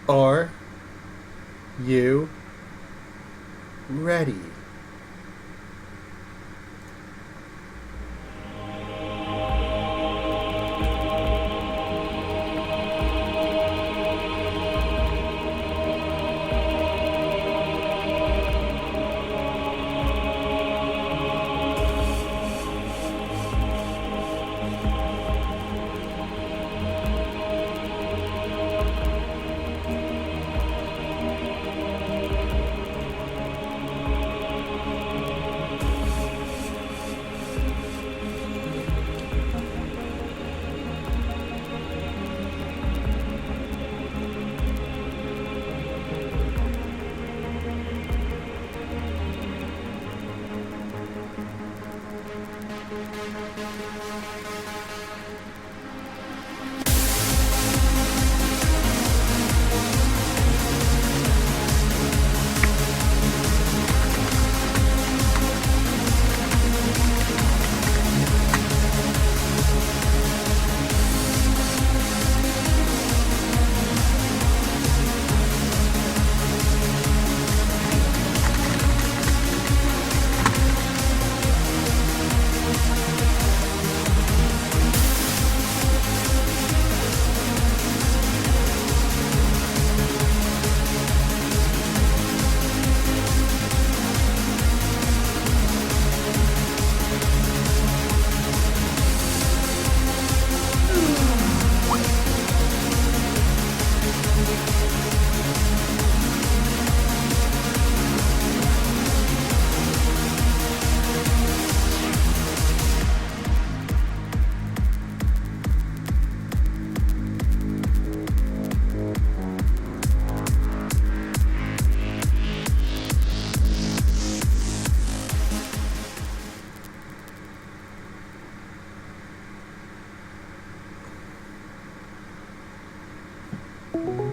Are you ready?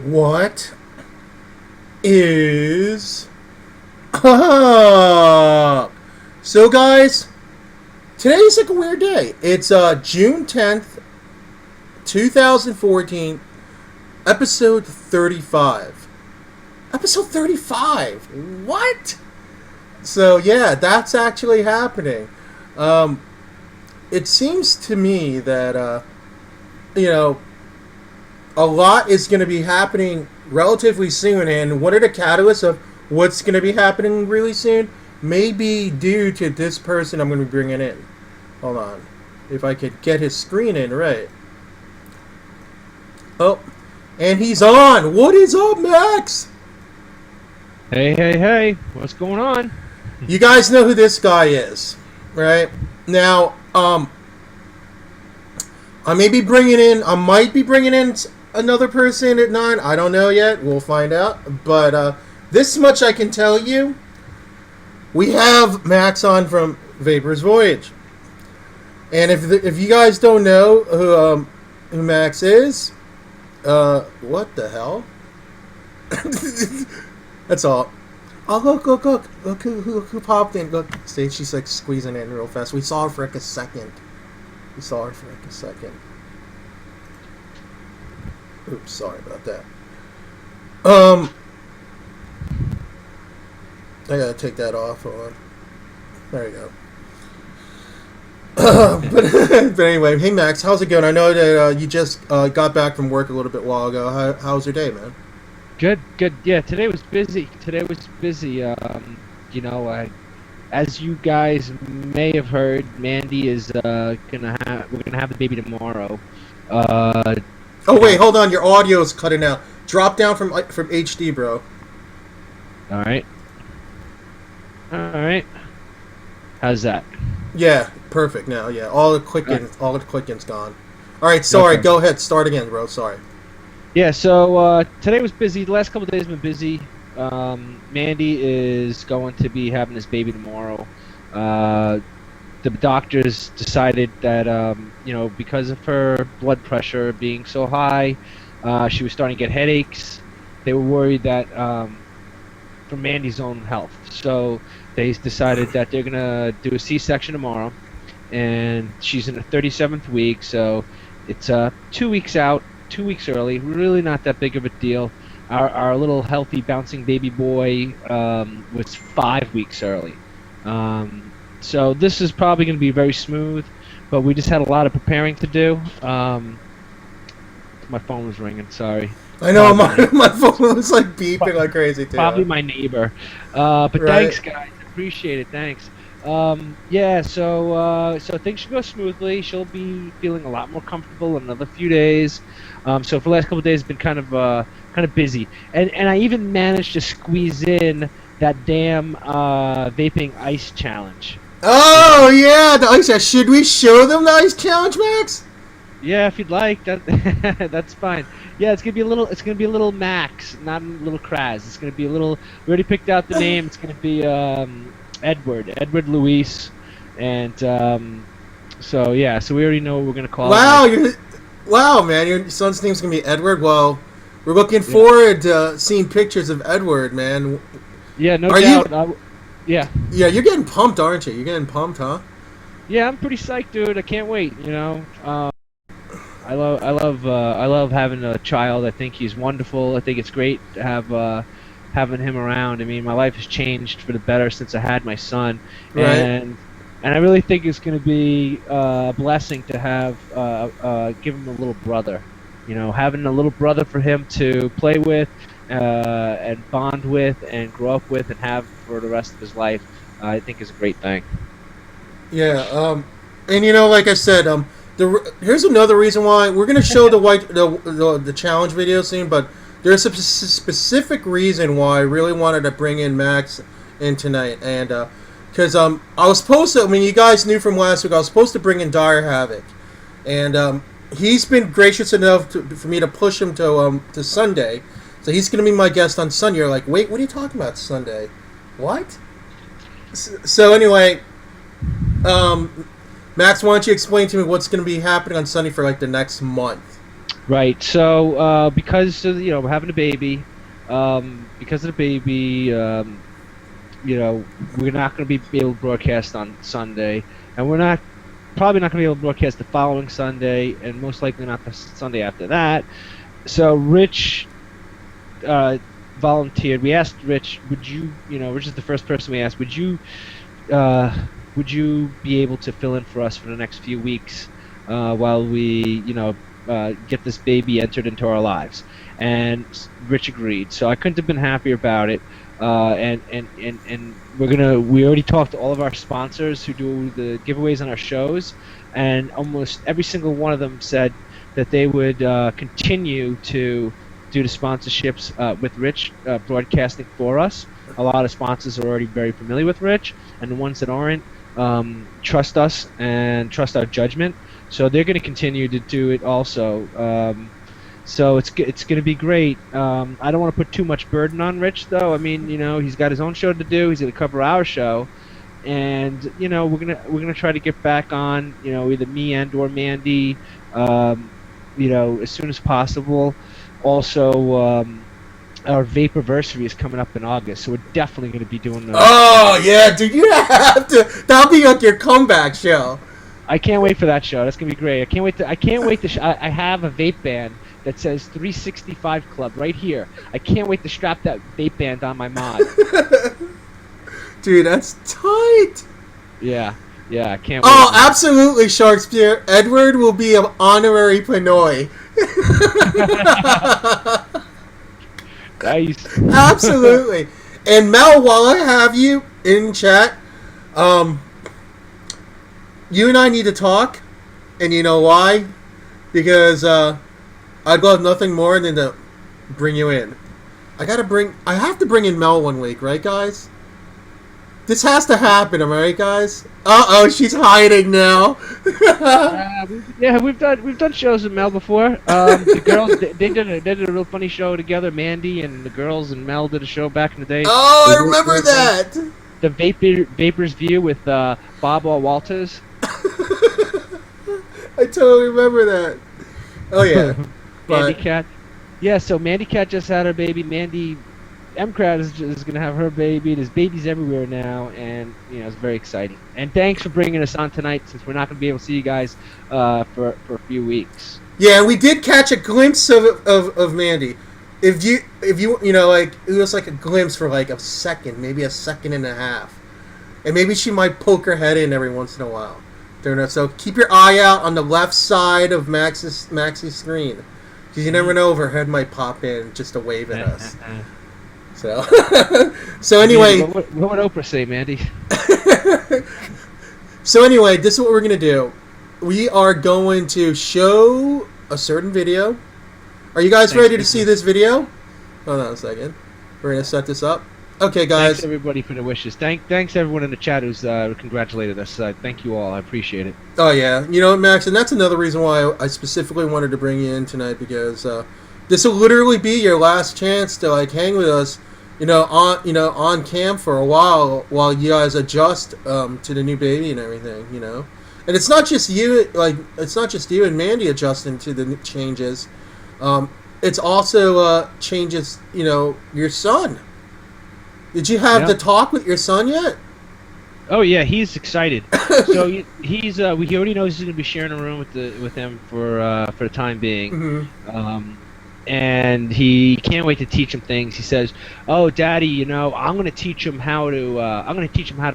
What is up? So, guys, today's like a weird day. It's June 10th, 2014, episode 35. Episode 35? What? So, yeah, that's actually happening. It seems to me that, a lot is going to be happening relatively soon, and one of the catalysts of what's going to be happening really soon may be due to this person I'm going to be bringing in. Hold on. If I could get his screen in right. Oh, and he's on! What is up, Max? Hey, what's going on? You guys know who this guy is, right? Now, I might be bringing in another person at 9. I don't know yet. We'll find out. But this much I can tell you. We have Max on from Vaper's Voyage. And if you guys don't know who Max is, what the hell? That's all. Oh, look who popped in. Look, she's like squeezing in real fast. We saw her for like a second. Oops, sorry about that. I gotta take that off. Hold on. There you go. But anyway, hey Max, how's it going? I know that you just got back from work a little bit while ago. How's your day, man? Good. Yeah, today was busy. As you guys may have heard, Mandy is we're gonna have the baby tomorrow. Oh wait, hold on. Your audio is cutting out. Drop down from HD, bro. All right. How's that? Yeah, perfect now. Yeah, all the clicking's gone. All right, sorry. Okay. Go ahead. Start again, bro. Sorry. Yeah. So today was busy. The last couple of days have been busy. Mandy is going to be having this baby tomorrow. The doctors decided that because of her blood pressure being so high, she was starting to get headaches. They were worried that for Mandy's own health, so they decided that they're gonna do a C-section tomorrow, and she's in her 37th week, so it's 2 weeks out, 2 weeks early. Really not that big of a deal. our little healthy bouncing baby boy was 5 weeks early. So this is probably going to be very smooth, but we just had a lot of preparing to do. My phone was ringing. Sorry. I know my phone was like beeping like crazy too. Probably my neighbor. But Right. thanks, guys. Appreciate it. Thanks. Yeah. So things should go smoothly. She'll be feeling a lot more comfortable in another few days. So for the last couple of days, it's been kind of busy, and I even managed to squeeze in that damn vaping ice challenge. Oh yeah, the ice challenge. Should we show them the ice challenge, Max? Yeah, if you'd like, that that's fine. Yeah, it's gonna be a little. It's gonna be a little Max, not a little Kraz. It's gonna be a little. We already picked out the name. It's gonna be Edward Luis, and so yeah. So we already know what we're gonna call it. Wow, man, your son's name's gonna be Edward. Well, we're looking forward to seeing pictures of Edward, man. Yeah, no Are doubt. Yeah. Yeah, you're getting pumped, aren't you? You're getting pumped, huh? Yeah, I'm pretty psyched, dude. I can't wait. You know. I love having a child. I think he's wonderful. I think it's great to have having him around. I mean, my life has changed for the better since I had my son, Right. and I really think it's going to be a blessing to have give him a little brother. You know, having a little brother for him to play with and bond with and grow up with and have for the rest of his life. I think is a great thing. Yeah. And you know, like I said, here's another reason why we're gonna show the challenge video soon, but there's a specific reason why I really wanted to bring in Max in tonight, and because I was supposed to. I mean, you guys knew from last week I was supposed to bring in DireHavok, and he's been gracious enough for me to push him to Sunday, so he's gonna be my guest on Sunday. You're like, wait, what are you talking about Sunday? What? So anyway, Max, why don't you explain to me what's going to be happening on Sunday for like the next month? Right. So because of, we're having a baby, because of the baby, we're not going to be able to broadcast on Sunday, and we're probably not going to be able to broadcast the following Sunday, and most likely not the Sunday after that. So Rich volunteered. We asked Rich, Rich is the first person we asked, would you be able to fill in for us for the next few weeks while we, get this baby entered into our lives? And Rich agreed. So I couldn't have been happier about it. And we already talked to all of our sponsors who do the giveaways on our shows, and almost every single one of them said that they would continue to do the sponsorships with Rich broadcasting for us. A lot of sponsors are already very familiar with Rich, and the ones that aren't trust us and trust our judgment. So they're going to continue to do it also. So it's going to be great. I don't want to put too much burden on Rich, though. I mean, he's got his own show to do. He's going to cover our show, and we're gonna try to get back on either me and or Mandy, as soon as possible. Also, our Vaporversary is coming up in August, so we're definitely going to be doing those. Oh yeah, dude, you have to. That'll be like your comeback show. I can't wait for that show. That's gonna be great. I can't wait to. I have a vape band that says 365 Club right here. I can't wait to strap that vape band on my mod. Dude, that's tight. Yeah, I can't wait. Oh, absolutely, Sharksphere. Edward will be an honorary Pinoy. Nice. Absolutely. And Mel, while I have you in chat, you and I need to talk, and you know why? Because I'd love nothing more than to bring you in. I have to bring in Mel one week, right, guys? This has to happen, am I right, guys? Uh-oh, she's hiding now. Yeah, we've done shows with Mel before. The girls they did a real funny show together. Mandy and the girls and Mel did a show back in the day. Oh, I remember that. The Vapor's View with Bob Walters. I totally remember that. Oh yeah, Mandy Cat. Yeah, so Mandy Cat just had her baby. Mandy M-Crowd is going to have her baby. There's babies everywhere now, and it's very exciting. And thanks for bringing us on tonight, since we're not going to be able to see you guys for a few weeks. Yeah, we did catch a glimpse of Mandy. if you know, like, it was like a glimpse for like a second, maybe a second and a half, and maybe she might poke her head in every once in a while. So keep your eye out on the left side of Max's screen, because you never know if her head might pop in just to wave at us. So, so anyway, what would Oprah say, Mandy? So anyway, this is what we're gonna do. We are going to show a certain video. Are you guys ready to see this video? Hold on a second. We're gonna set this up. Okay, guys. Thanks everybody for the wishes. Thanks everyone in the chat who's congratulated us. Thank you all. I appreciate it. Oh yeah, you know, Max, and that's another reason why I specifically wanted to bring you in tonight, because this will literally be your last chance to like hang with us, on cam for a while you guys adjust to the new baby and everything, And it's not just you, and Mandy adjusting to the changes. It's also changes, your son. Did you have the talk with your son yet? Oh yeah, he's excited. So he already knows he's gonna be sharing a room with him for the time being. Mm-hmm. And he can't wait to teach him things. He says, "Oh, Daddy, I'm gonna teach him how to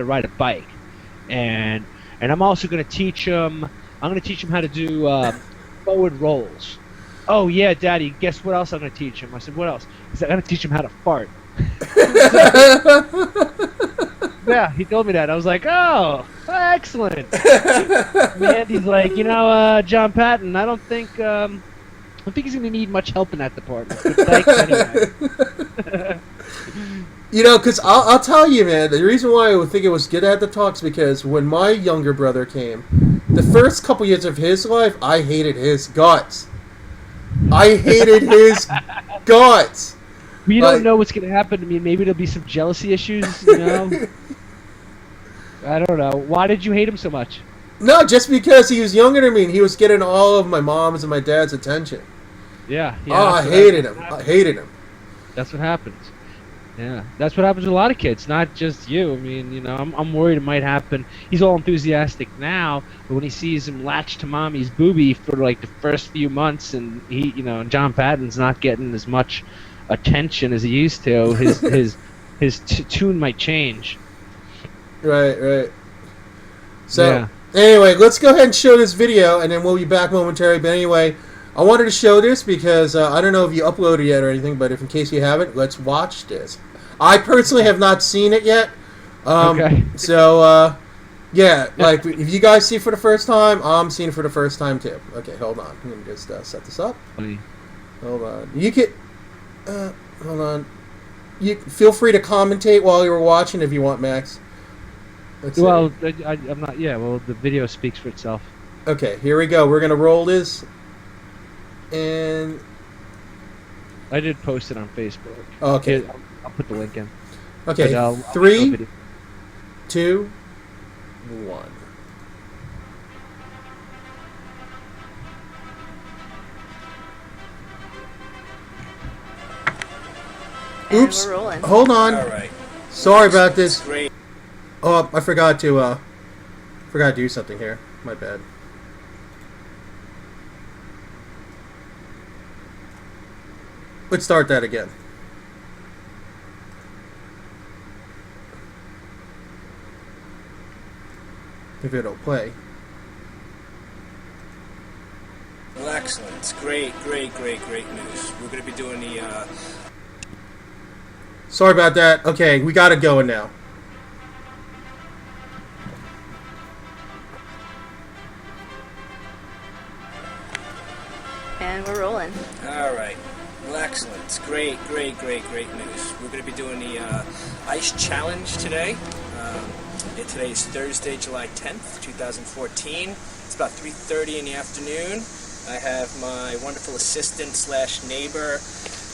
ride a bike, and I'm also gonna teach him how to do forward rolls." "Oh yeah, Daddy, guess what else I'm gonna teach him?" I said, "What else?" He said, "I'm gonna teach him how to fart." Yeah, he told me that. I was like, "Oh, excellent." Mandy's like, John Patton, I don't think he's gonna need much help in that department. But thanks anyway. Because I'll tell you, man, the reason why I would think it was good to have the talks, because when my younger brother came, the first couple years of his life, I hated his guts. I hated his guts. You don't know what's gonna happen to me. Maybe there'll be some jealousy issues, I don't know. Why did you hate him so much? No, just because he was younger than me and he was getting all of my mom's and my dad's attention. Yeah. I hated him. That's what happens. Yeah, that's what happens to a lot of kids, not just you. I mean, I'm worried it might happen. He's all enthusiastic now, but when he sees him latch to mommy's boobie for like the first few months, and he, John Patton's not getting as much attention as he used to, his tune might change. Right. So anyway, let's go ahead and show this video, and then we'll be back momentarily. But anyway, I wanted to show this because I don't know if you uploaded it yet or anything, but if in case you haven't, let's watch this. I personally have not seen it yet. Okay. So, like, if you guys see it for the first time, I'm seeing it for the first time, too. Okay, hold on. I'm going to just set this up. Hold on. You can... hold on. You feel free to commentate while you were watching if you want, Max. Well, I'm not... Yeah, well, the video speaks for itself. Okay, here we go. We're going to roll this. And... I did post it on Facebook. Okay. I'll put the link in. Okay, I'll 3, 2, 1. Oops. We're rolling. Hold on. All right. Sorry about this. Great. Oh, I forgot to do something here. My bad. Let's start that again. If it'll play. Well, excellent. It's great news. We're going to be doing the... Sorry about that. Okay, we got it going now. And we're rolling. All right. Well, excellent. It's great news. We're going to be doing the Ice Challenge today. Today is Thursday, July 10th, 2014. It's about 3:30 in the afternoon. I have my wonderful assistant slash neighbor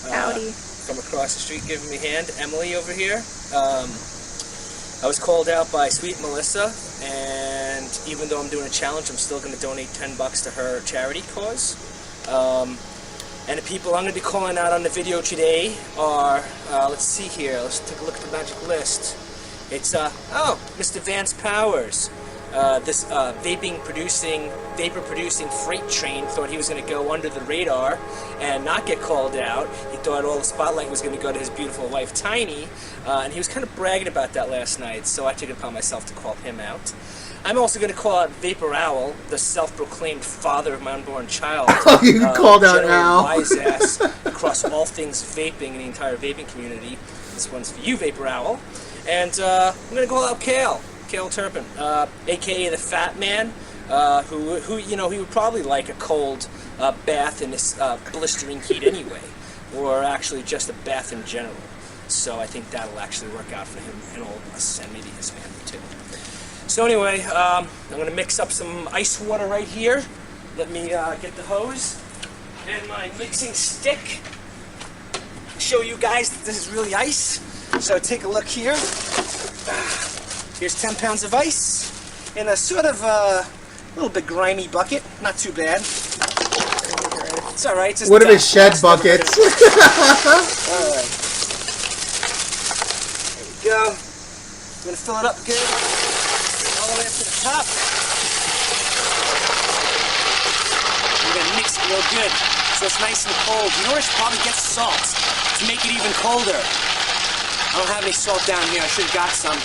Howdy. from across the street giving me a hand, Emily over here. I was called out by Sweet Melissa, and even though I'm doing a challenge, I'm still going to donate $10 to her charity cause. And the people I'm going to be calling out on the video today are, let's see here, let's take a look at the magic list. It's, Mr. Vance Powers. this Vaper producing freight train thought he was going to go under the radar and not get called out. He thought all the spotlight was going to go to his beautiful wife, Tiny, and he was kind of bragging about that last night, so I took it upon myself to call him out. I'm also going to call out Vapor Owl, the self-proclaimed father of my unborn child. Oh, you called out Owl. Wise ass across all things vaping in the entire vaping community. This one's for you, Vapor Owl. And I'm going to call out Kale Turpin, a.k.a. the Fat Man, who you know, he would probably like a cold bath in this blistering heat anyway, or actually just a bath in general. So I think that'll actually work out for him and all of us, and maybe his family too. So anyway, I'm going to mix up some ice water right here. Let me get the hose and my mixing stick. Show you guys that this is really ice. So take a look here. Here's 10 pounds of ice in a sort of a little bit grimy bucket. Not too bad. It's all right. Just what are the shed buckets? Alright. There we go. I'm going to fill it up good. All the way up to the top. We're going to mix it real good so it's nice and cold. You know where I should probably get salt to make it even colder. I don't have any salt down here. I should have got some.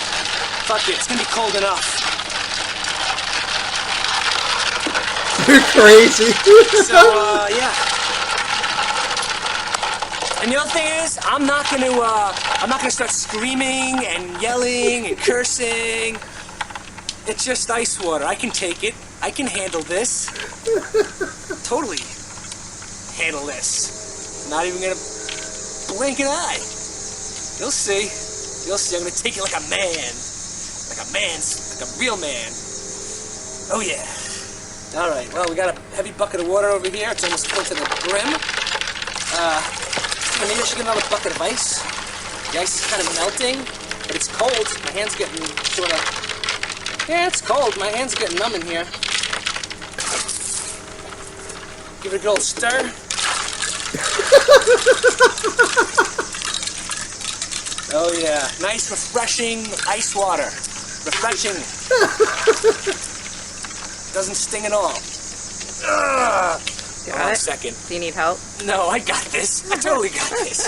Fuck it. It's going to be cold enough. You're crazy. So, yeah. And the other thing is, I'm not gonna start screaming and yelling and cursing. It's just ice water. I can take it. I can handle this. Totally handle this. Not even gonna blink an eye. You'll see. You'll see. I'm gonna take it like a man. Like a real man. Oh yeah. Alright, well, we got a heavy bucket of water over here. It's almost full to the brim. Maybe I should get another bucket of ice. The ice is kind of melting, but it's cold. My hand's getting sort of... Yeah, it's cold. My hands are getting numb in here. Give it a good old stir. Oh yeah, nice refreshing ice water. Refreshing. Doesn't sting at all. Ugh. Hold on a second. Do you need help? No, I got this. I totally got this.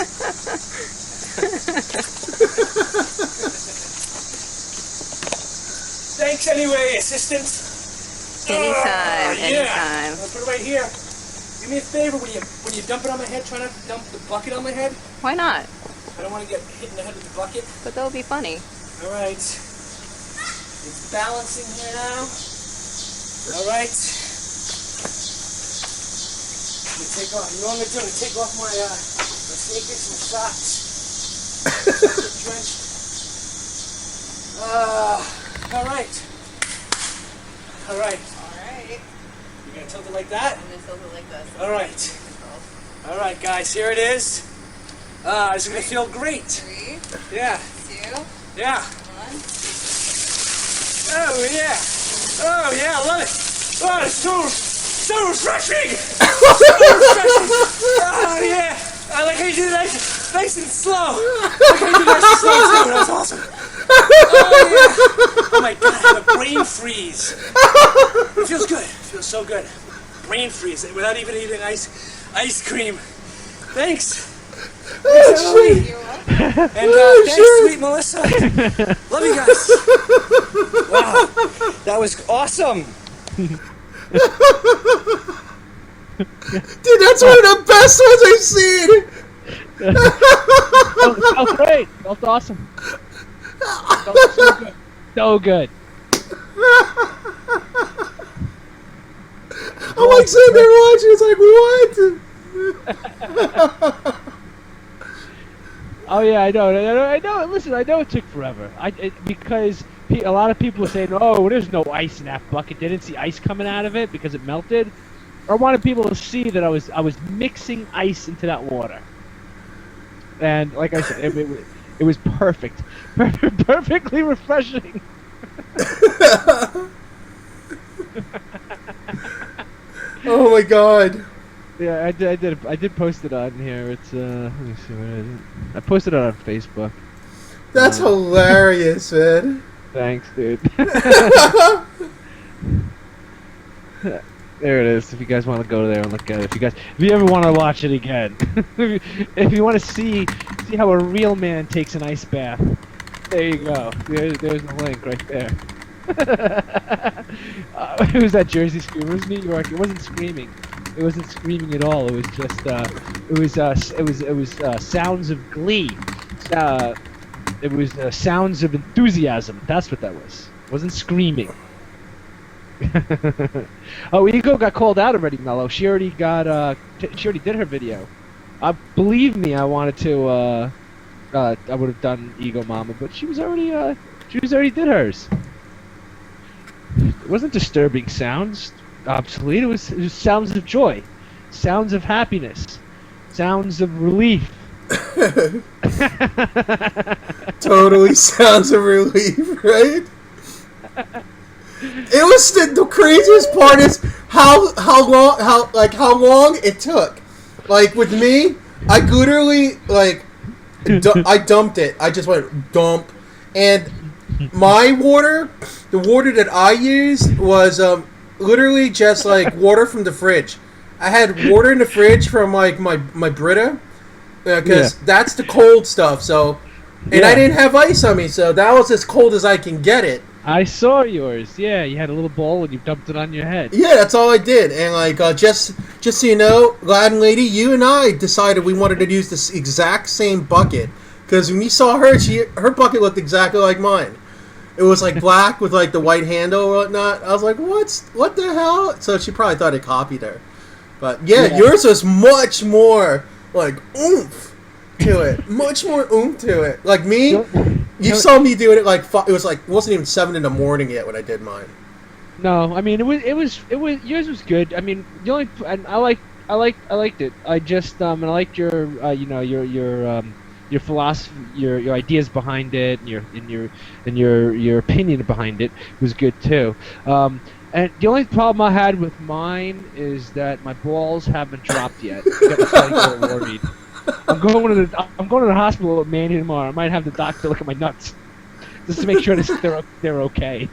Thanks anyway, assistant. Anytime, Yeah. anytime. I'll put it right here. Do me a favor, when you dump it on my head, try not to dump the bucket on my head. Why not? I don't want to get hit in the head with the bucket. But that would be funny. Alright. It's balancing here now. Alright. Take off. You know what I'm gonna do? I'm gonna take off my sneakers and socks. Drenched. Alright. Alright. Alright. You're gonna tilt it like that? I'm gonna tilt it like this. Alright. Alright, guys, here it is. It's gonna feel great. 3, Yeah. 2, Yeah. 1. Oh, yeah. Oh, yeah, I love it. Oh, it's so refreshing! Oh yeah! I like how you do that nice and slow. I like how you do that nice and slow too. That was awesome. Oh yeah! Oh my god, I have a brain freeze. It feels good. It feels so good. Brain freeze without even eating ice cream. Thanks. Thanks, Emily. You're welcome. And thanks, sweet Melissa. Love you guys. Wow, that was awesome. Dude, that's one of the best ones I've seen! It felt great. It felt awesome. It felt so good. So good. I'm like sitting there watching, it's like, what? Oh yeah, I know. Listen, I know it took forever. Because a lot of people were saying, "Oh, there's no ice in that bucket." They didn't see ice coming out of it because it melted. I wanted people to see that I was mixing ice into that water. And like I said, it was perfect, perfectly refreshing. Oh my god. Yeah, I did post it on here. It's let me see what it is. I posted it on Facebook. That's hilarious, man. Thanks, dude. There it is. If you guys want to go there and look at it, if you ever want to watch it again, if you want to see how a real man takes an ice bath, there you go. There's the link right there. It was that Jersey scream. It was New York. It wasn't screaming. It wasn't screaming at all. It was just it was sounds of glee. It was sounds of enthusiasm. That's what that was. It wasn't screaming. Oh, Ego got called out already, Mello. She already got she already did her video. Believe me, I wanted to I would have done Ego Mama, but she was already did hers. It wasn't disturbing sounds, obsolete. It was sounds of joy, sounds of happiness, sounds of relief. Totally sounds of relief, right? It was the craziest part is how long it took. Like with me, I literally I dumped it. I just went dump, and my water, the water that I used was literally just like water from the fridge. I had water in the fridge from like my Brita, because that's the cold stuff. So, and I didn't have ice on me, so that was as cold as I can get it. I saw yours. Yeah, you had a little bowl and you dumped it on your head. Yeah, that's all I did. And like just so you know, Latin lady, you and I decided we wanted to use this exact same bucket, because when you saw her, her bucket looked exactly like mine. It was like black with like the white handle or whatnot. I was like, what the hell? So she probably thought I copied her. But yeah, yours was much more like oomph to it. Much more oomph to it. Like me, you saw me doing it like it wasn't even 7 in the morning yet when I did mine. No, I mean it was yours was good. I mean the only I liked it. I just and I liked your your philosophy, your ideas behind it, and your opinion behind it was good too. And the only problem I had with mine is that my balls haven't dropped yet. I'm starting to get worried. I'm going to the hospital with Manny tomorrow. I might have the doctor look at my nuts just to make sure they're okay.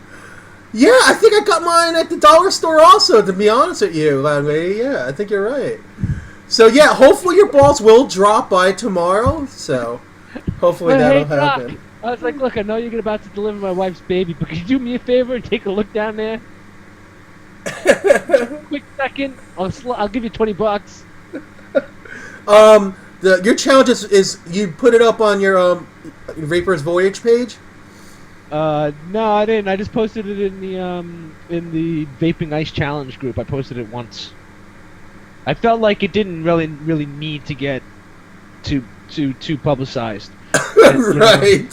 Yeah, I think I got mine at the dollar store also, to be honest with you, Landlady. Yeah, I think you're right. So yeah, hopefully your balls will drop by tomorrow. So hopefully that'll happen. Doc, I was like, look, I know you're about to deliver my wife's baby, but could you do me a favor and take a look down there? Quick second, I'll give you $20. Your challenge is you put it up on your Vapor's Voyage page. No, I didn't. I just posted it in the Vaping Ice Challenge group. I posted it once. I felt like it didn't really need to get too publicized. Right.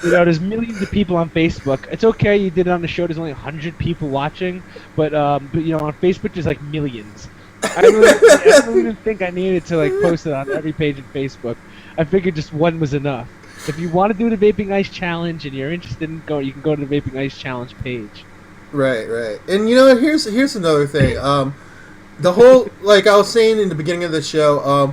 There's millions of people on Facebook. It's okay, you did it on the show. There's only 100 people watching, but on Facebook there's like millions. I don't even think I needed to like post it on every page of Facebook. I figured just one was enough. If you want to do the Vaping Ice Challenge and you're interested in you can go to the Vaping Ice Challenge page. Right. And here's another thing. The whole, like I was saying in the beginning of the show,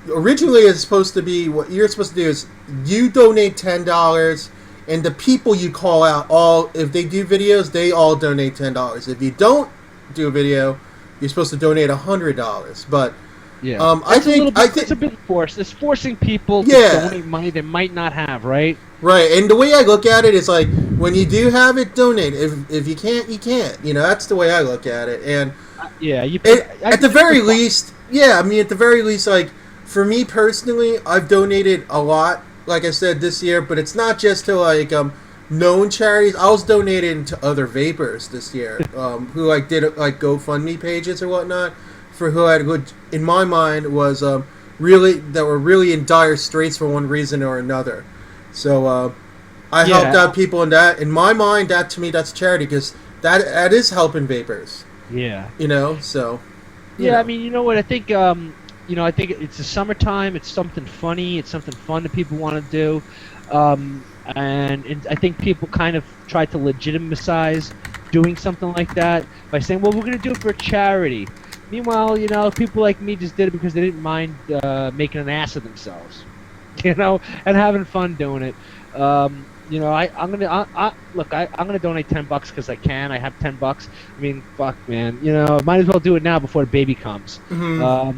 originally it's supposed to be, what you're supposed to do is you donate $10, and the people you call out, if they do videos, they all donate $10. If you don't do a video, you're supposed to donate $100. But yeah, I think it's a bit forced. It's forcing people to donate money they might not have, right? Right, and the way I look at it is like, when you do have it, donate. If you can't, you can't. That's the way I look at it. And at the very least, like, for me personally, I've donated a lot, like I said, this year, but it's not just to like known charities. I was donating to other vapors this year, who like did like GoFundMe pages or whatnot, for who in my mind was really in dire straits for one reason or another. So I helped out people in that. In my mind, that to me, that's charity, because that is helping vapors. Yeah. So. Yeah, I mean, you know what? I think I think it's the summertime. It's something funny. It's something fun that people want to do, and I think people kind of try to legitimize doing something like that by saying, "Well, we're going to do it for a charity." Meanwhile, people like me just did it because they didn't mind making an ass of themselves, and having fun doing it. You know, I'm gonna donate $10 because I can. I have $10. I mean, fuck, man. You know, might as well do it now before the baby comes. Mhm.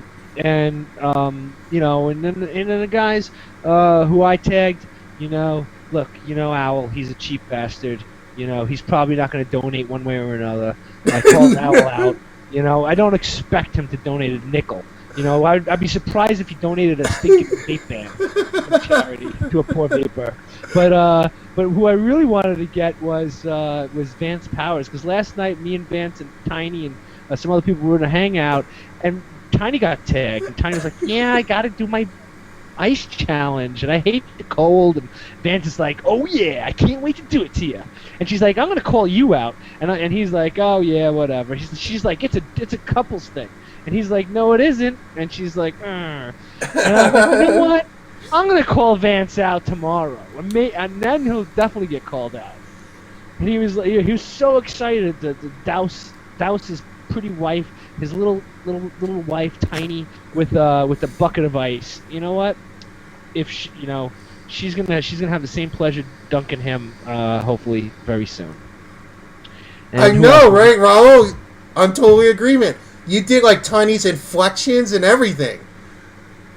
You know, and then the guys who I tagged, you know, look, you know, Owl, he's a cheap bastard. You know, he's probably not going to donate one way or another. I called Owl out. You know, I don't expect him to donate a nickel. You know, I'd be surprised if he donated a stinking vape ban from charity to a poor vapor. But who I really wanted to get was Vance Powers, because last night me and Vance and Tiny and some other people were in a hangout, and Tiny got tagged, and Tiny was like, "Yeah, I got to do my ice challenge, and I hate the cold." And Vance is like, "Oh yeah, I can't wait to do it to you." And she's like, "I'm gonna call you out," and he's like, "Oh yeah, whatever." She's like, "It's a couples thing," and he's like, "No, it isn't." And she's like, "And I'm like, "You know what? I'm gonna call Vance out tomorrow, and then he'll definitely get called out." And he was so excited to douse his pretty wife, his little wife, Tiny, with a bucket of ice. You know what? If she, you know, she's gonna have the same pleasure dunking him, hopefully very soon. And I know, right, Raul? I'm totally agreement. You did like Tiny's inflections and everything.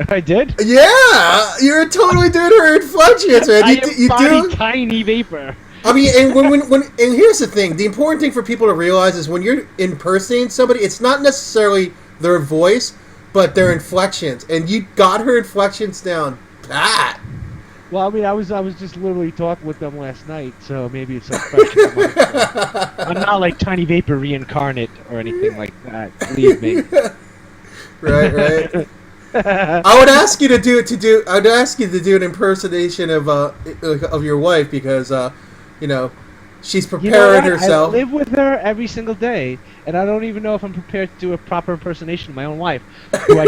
I did. Yeah, you're totally doing her inflections, man. You do. Tiny Vaper. I mean, and when and here's the thing: the important thing for people to realize is when you're impersonating somebody, it's not necessarily their voice, but their inflections. And you got her inflections down pat. Well, I mean, I was just literally talking with them last night, so maybe it's a fresh in my mind. I'm not like Tiny Vaper reincarnate or anything like that. Believe me. Right. I would ask you to do an impersonation of your wife because you know she's prepared herself. I live with her every single day, and I don't even know if I'm prepared to do a proper impersonation of my own wife. Who I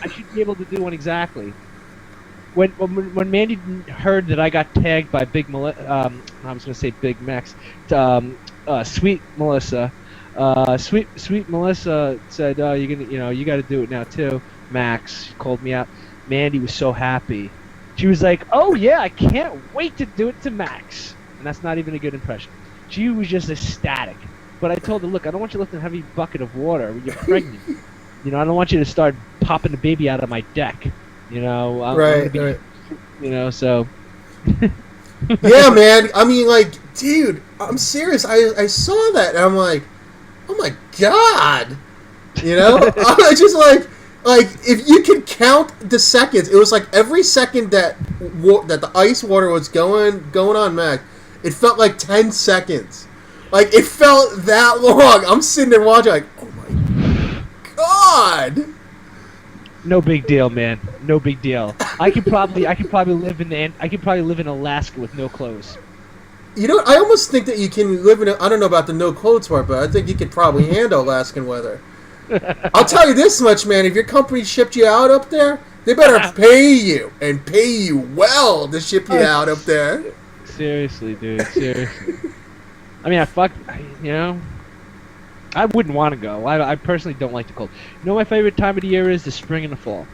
should be able to do one exactly. When Mandy heard that I got tagged by Big I was going to say Big Max, Sweet Melissa. Sweet Melissa said, "Oh, you got to do it now too." Max called me out. Mandy was so happy. She was like, "Oh yeah, I can't wait to do it to Max." And that's not even a good impression. She was just ecstatic. But I told her, "Look, I don't want you to lift a heavy bucket of water when you're pregnant. You know, I don't want you to start popping the baby out of my deck. You know, I'm right. You know, so." Yeah, man. I mean, like, dude, I'm serious. I saw that, and I'm like, oh my god. You know, I was just like if you could count the seconds, it was like every second that the ice water was going on Max, it felt like 10 seconds. Like it felt that long. I'm sitting there watching, like, oh my god. No big deal, man. No big deal. I could probably live in Alaska with no clothes. You know, I almost think that you can live in I don't know about the no clothes part, but I think you could probably handle Alaskan weather. I'll tell you this much, man. If your company shipped you out up there, they better pay you and pay you well to ship you out up there. Seriously, dude. Seriously. I mean, I wouldn't want to go. I personally don't like the cold. You know, my favorite time of the year is the spring and the fall.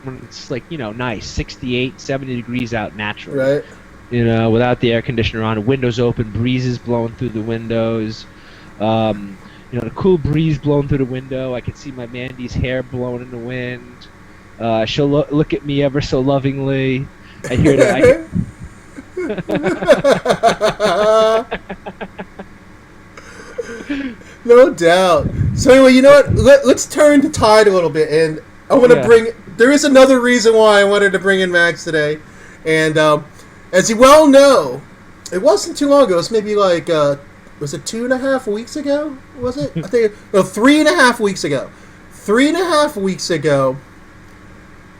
When it's like, you know, nice, 68, 70 degrees out naturally. Right. You know, without the air conditioner on, windows open, breezes blowing through the windows. You know, the cool breeze blowing through the window. I can see my Mandy's hair blowing in the wind. She'll look at me ever so lovingly. I hear that. No doubt. So anyway, you know what? Let's turn the tide a little bit, and I want to bring. There is another reason why I wanted to bring in Max today, and as you well know, it wasn't too long ago. It's maybe like was it 2.5 weeks ago? Was it? I think 3.5 weeks ago. 3.5 weeks ago,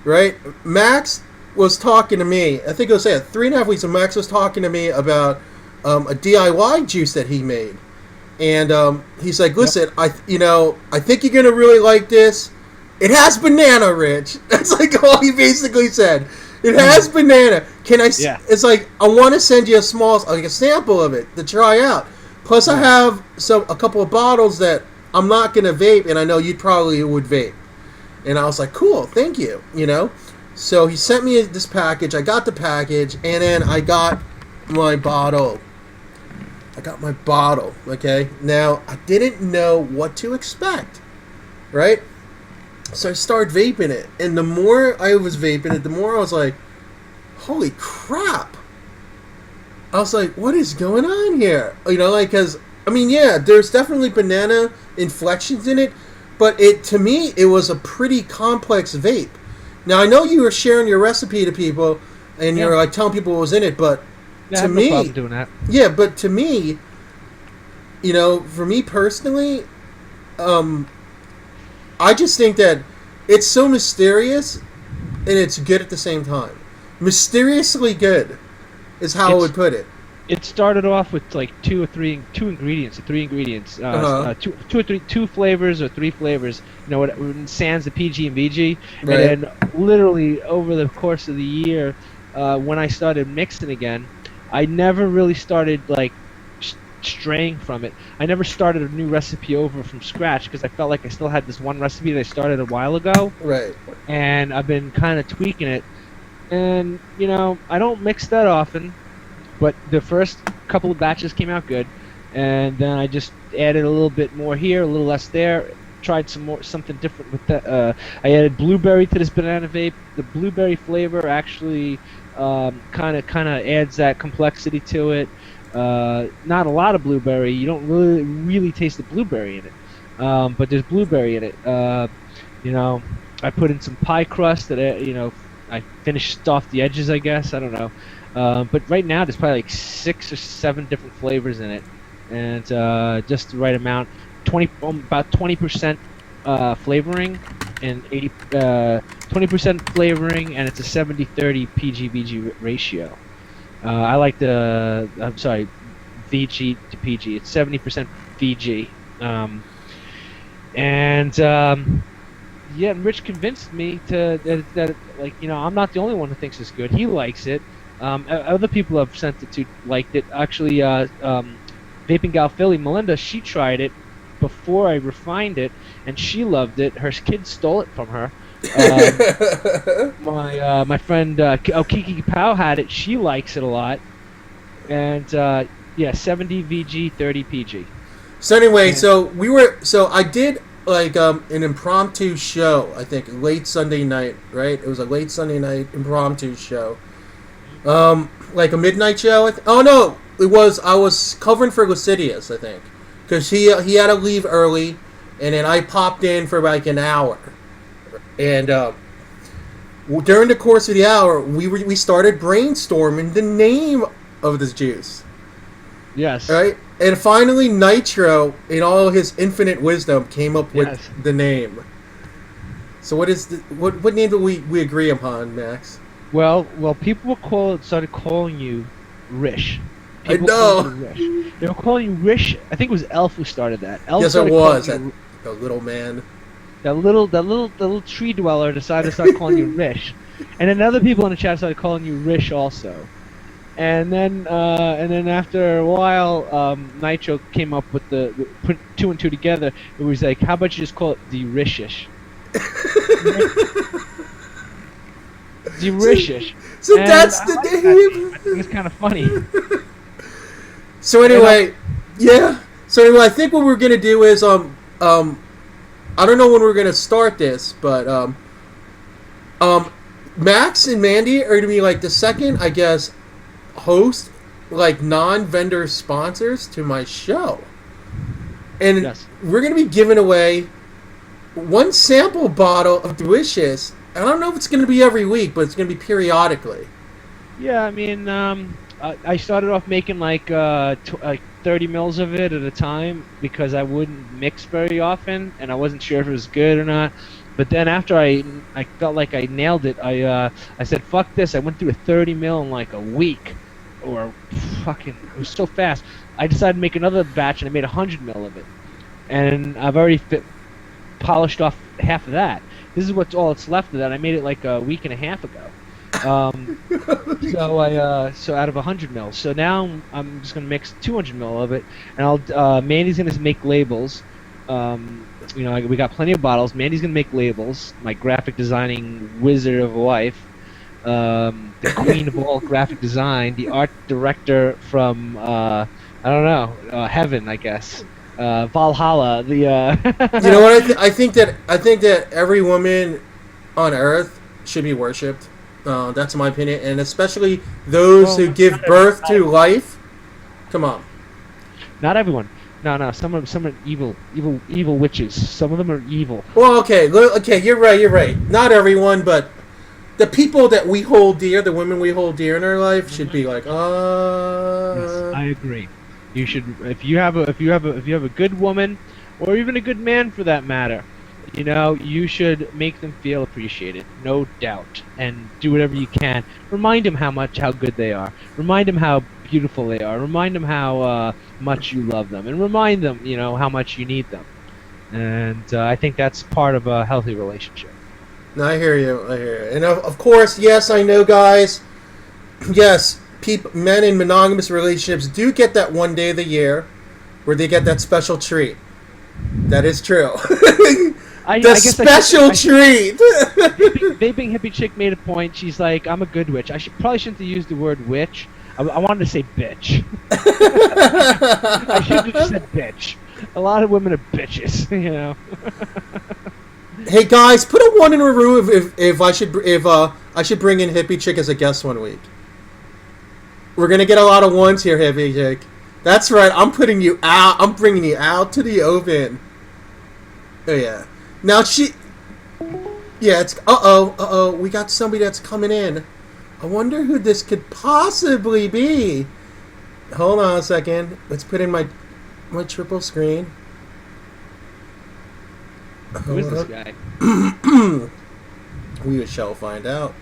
right? Max was talking to me. I think it was 3.5 weeks ago. Max was talking to me about a DIY juice that he made. And he's like, listen, I think you're going to really like this. It has banana, Rich. That's like all he basically said. It has banana. Can I? Yeah. It's like, I want to send you a sample of it to try out. Plus, I have a couple of bottles that I'm not going to vape, and I know you probably would vape. And I was like, cool, thank you, you know. So he sent me this package. I got the package, and then I got my bottle. Okay? Now, I didn't know what to expect, right? So I started vaping it, and the more I was vaping it, the more I was like, holy crap. I was like, what is going on here? You know, like, because, I mean, yeah, there's definitely banana inflections in it, but to me, it was a pretty complex vape. Now, I know you were sharing your recipe to people, and you were, like, telling people what was in it, but to me... no problem doing that. Yeah, but to me, you know, for me personally, I just think that it's so mysterious, and it's good at the same time. Mysteriously good is how I would put it. It started off with like two ingredients, two flavors or three flavors. You know, sans the PG and VG, Right. and then literally over the course of the year, when I started mixing again, I never really started like straying from it. I never started a new recipe over from scratch because I felt like I still had this one recipe that I started a while ago. Right. And I've been kind of tweaking it. And, you know, I don't mix that often, but the first couple of batches came out good. And then I just added a little bit more here, a little less there. Tried something different with that. I added blueberry to this banana vape. The blueberry flavor actually kind of adds that complexity to it. Not a lot of blueberry. You don't really taste the blueberry in it, but there's blueberry in it. You know, I put in some pie crust that I finished off the edges, I guess. I don't know, but right now there's probably like 6 or 7 different flavors in it, and just the right amount. About 20% flavoring and 20% flavoring, and it's a 70-30 PG-VG ratio. I like VG to PG. It's 70% VG. Yeah, and Rich convinced me that like, you know, I'm not the only one who thinks it's good. He likes it. Other people I've sent it to liked it. Actually, Vaping Gal Philly, Melinda, she tried it before I refined it, and she loved it. Her kids stole it from her. My friend Kiki Pow had it. She likes it a lot. And yeah, 70 VG, 30 PG. So anyway, so I did like an impromptu show, I think late Sunday night, right? It was a late Sunday night impromptu show. Like a midnight show. Oh no, I was covering for Lucidius, I think. Because he had to leave early, and then I popped in for like an hour. And during the course of the hour, we started brainstorming the name of this juice. Yes. Right? And finally, Nitro, in all his infinite wisdom, came up with the name. So what name do we agree upon, Max? Well, people started calling you Rish. I know. They were calling you Rish. I think it was Elf who started that. Elf Yes, it was. The little man. That little tree dweller decided to start calling you Rish, and then other people in the chat started calling you Rish also. And then after a while, Nitro came up with put 2 and 2 together. It was like, how about you just call it the Rishish? The Rishish. So that's the name. I think it's kind of funny. So anyway, I think what we're gonna do is I don't know when we're gonna start this, but Max and Mandy are gonna be like the second, I guess, host, like non-vendor sponsors to my show, and we're gonna be giving away 1 sample bottle of Delicious. I don't know if it's gonna be every week, but it's gonna be periodically. Yeah, I mean, I started off making like 30 mils of it at a time because I wouldn't mix very often, and I wasn't sure if it was good or not. But then after I felt like I nailed it, I said, fuck this. I went through a 30 mil in like a week, or fucking, it was so fast. I decided to make another batch, and I made 100 mil of it, and I've already polished off half of that. This is all that's left of that. I made it like a week and a half ago. So out of 100 mils. So now I'm just gonna mix 200 mil of it, and Mandy's gonna make labels, We got plenty of bottles. Mandy's gonna make labels. My graphic designing wizard of a wife, the queen of all graphic design, the art director from I don't know, heaven, I guess, Valhalla. The You know what? I think that every woman on Earth should be worshipped. That's my opinion, and especially those who give birth to life. Come on. Not everyone. No. Some are evil witches. Some of them are evil. Well, okay, you're right. Not everyone, but the people that we hold dear, the women we hold dear in our life, should be like, Yes, I agree. You should, if you have a good woman, or even a good man for that matter, you should make them feel appreciated, no doubt, and do whatever you can. Remind them how good they are. Remind them how beautiful they are. Remind them how much you love them, and remind them, how much you need them. And I think that's part of a healthy relationship. No, I hear you. And of course, yes, I know, guys. Yes, men in monogamous relationships do get that one day of the year where they get that special treat. That is true. Special treat. Vaping hippie chick made a point. She's like, I'm a good witch. Probably shouldn't have used the word witch. I wanted to say bitch. I should have said bitch. A lot of women are bitches, Hey guys, put a 1 in a room if I should bring in hippie chick as a guest one week. We're gonna get a lot of 1s here, hippie chick. That's right. I'm putting you out. I'm bringing you out to the open. Oh yeah. Now it's we got somebody that's coming in. I wonder who this could possibly be. Hold on a second. Let's put in my triple screen. Who is this guy? We shall find out.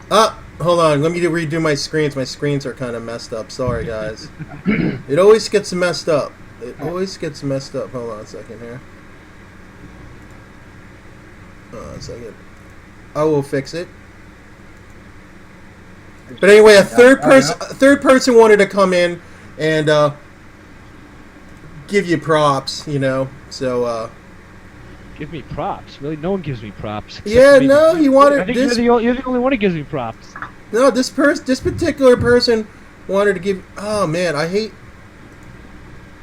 Hold on. Let me redo my screens. My screens are kind of messed up. Sorry, guys. It always gets messed up. Hold on a second here. A second. I will fix it. But anyway, a third person wanted to come in and give you props, So give me props? Really? No one gives me props. Yeah, no, he wanted. I think you're the only one who gives me props. No, this particular person wanted to give. Oh man, I hate.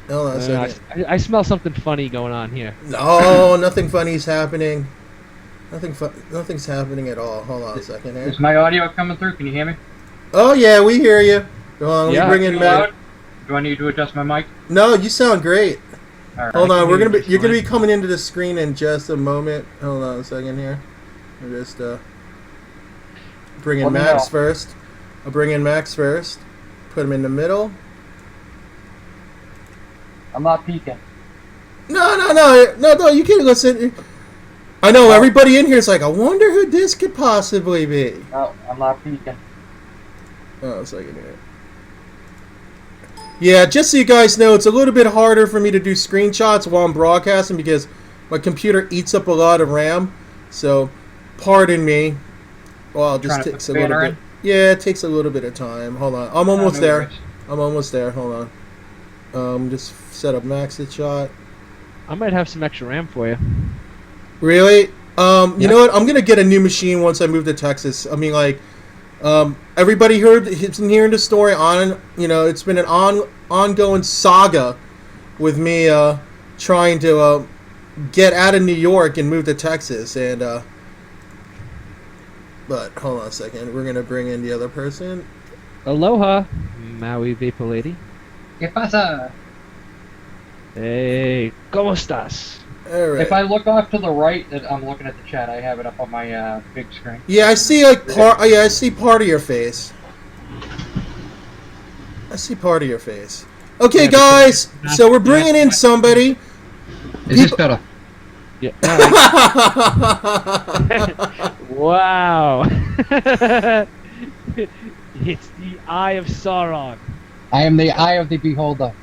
Hold on a second. I smell something funny going on here. No, nothing funny's happening. Nothing's happening at all. Hold on a second here. Is my audio coming through? Can you hear me? Oh yeah, we hear you. Hold on, let me bring in Matt. Do I need to adjust my mic? No, you sound great. All right, hold on, you're gonna be coming into the screen in just a moment. Hold on a second here. I'll just bring in Max first. I'll bring in Max first. Put him in the middle. I'm not peeking. No, you can't listen. I know everybody in here is like, I wonder who this could possibly be. No, I'm not peeking. Oh, a second here. Yeah, just so you guys know, it's a little bit harder for me to do screenshots while I'm broadcasting because my computer eats up a lot of RAM. So, pardon me. Well, it just takes a little bit. Yeah, it takes a little bit of time. Hold on. I'm almost there. Hold on. Just set up Max's shot. I might have some extra RAM for you. Really? You know what? I'm going to get a new machine once I move to Texas. I mean, like... everybody has been hearing the story on, it's been an ongoing saga with me trying to get out of New York and move to Texas. And but hold on a second, we're gonna bring in the other person. Aloha, Maui Vapor Lady. ¿Qué pasa? Hey, ¿cómo estás? All right. If I look off to the right, I'm looking at the chat. I have it up on my big screen. Yeah, I see I see part of your face. Okay, guys. So we're bringing in somebody. Is this better? Yeah. Wow. It's the Eye of Sauron. I am the eye of the beholder.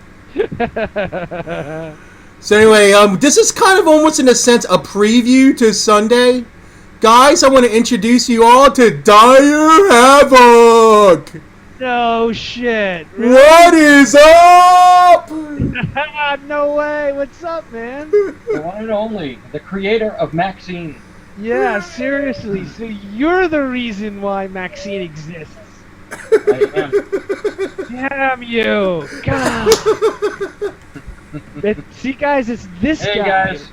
So anyway, this is kind of almost in a sense a preview to Sunday. Guys, I want to introduce you all to DireHavok. No shit. What is up? No way. What's up, man? The one and only, the creator of Maxine. Yeah, seriously. So you're the reason why Maxine exists. I am. Damn you. God. See, guys, it's this Hey guy. guys.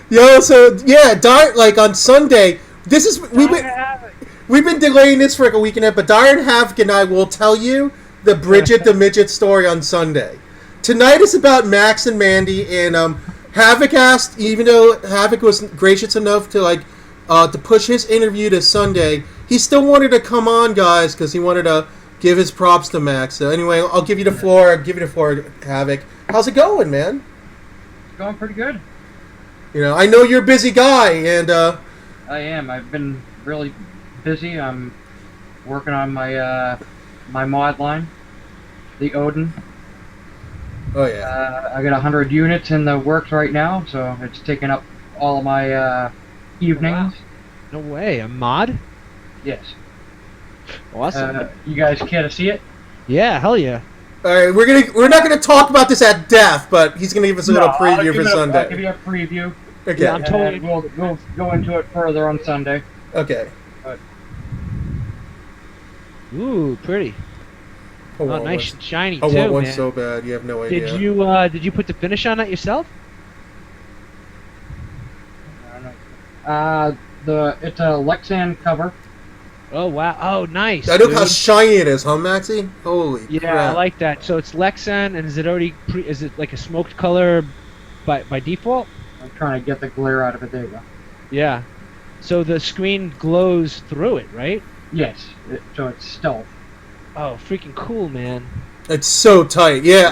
Yo, so yeah, like on Sunday. This is we've been delaying this for like a week and a half, but DireHavok and I will tell you the Bridget the Midget story on Sunday. Tonight is about Max and Mandy, and Havok asked, even though Havok was gracious enough to to push his interview to Sunday, he still wanted to come on, guys, because he wanted to give his props to Max. So anyway, I'll give you the floor. Havok. How's it going, man? It's going pretty good. You know, I know you're a busy guy, and I am. I've been really busy. I'm working on my my mod line, the Odin. oh yeah, I got 100 units in the works right now, so it's taking up all of my evenings. No way. A mod? Yes. Awesome. You guys care to see it? Yeah, hell yeah. all right, we're not gonna talk about this at depth, but he's gonna give us a little preview for Sunday. I'll give you a preview. Okay, Yeah, I'm totally- And we'll go into it further on Sunday. okay. Ooh, pretty. I Oh, want nice one. and shiny I too, want one man. so bad. You have no idea. Did you put the finish on it yourself? It's a Lexan cover. Oh wow! Oh, nice. I know how dude. shiny it is, huh, Maxie? Holy Yeah, crap! I like that. So it's Lexan, and is it already? Is it like a smoked color by default? I'm trying to get the glare out of it. There you go. Yeah. So the screen glows through it, right? Yes. So it's stealth. Oh, freaking cool, man. It's so tight. Yeah.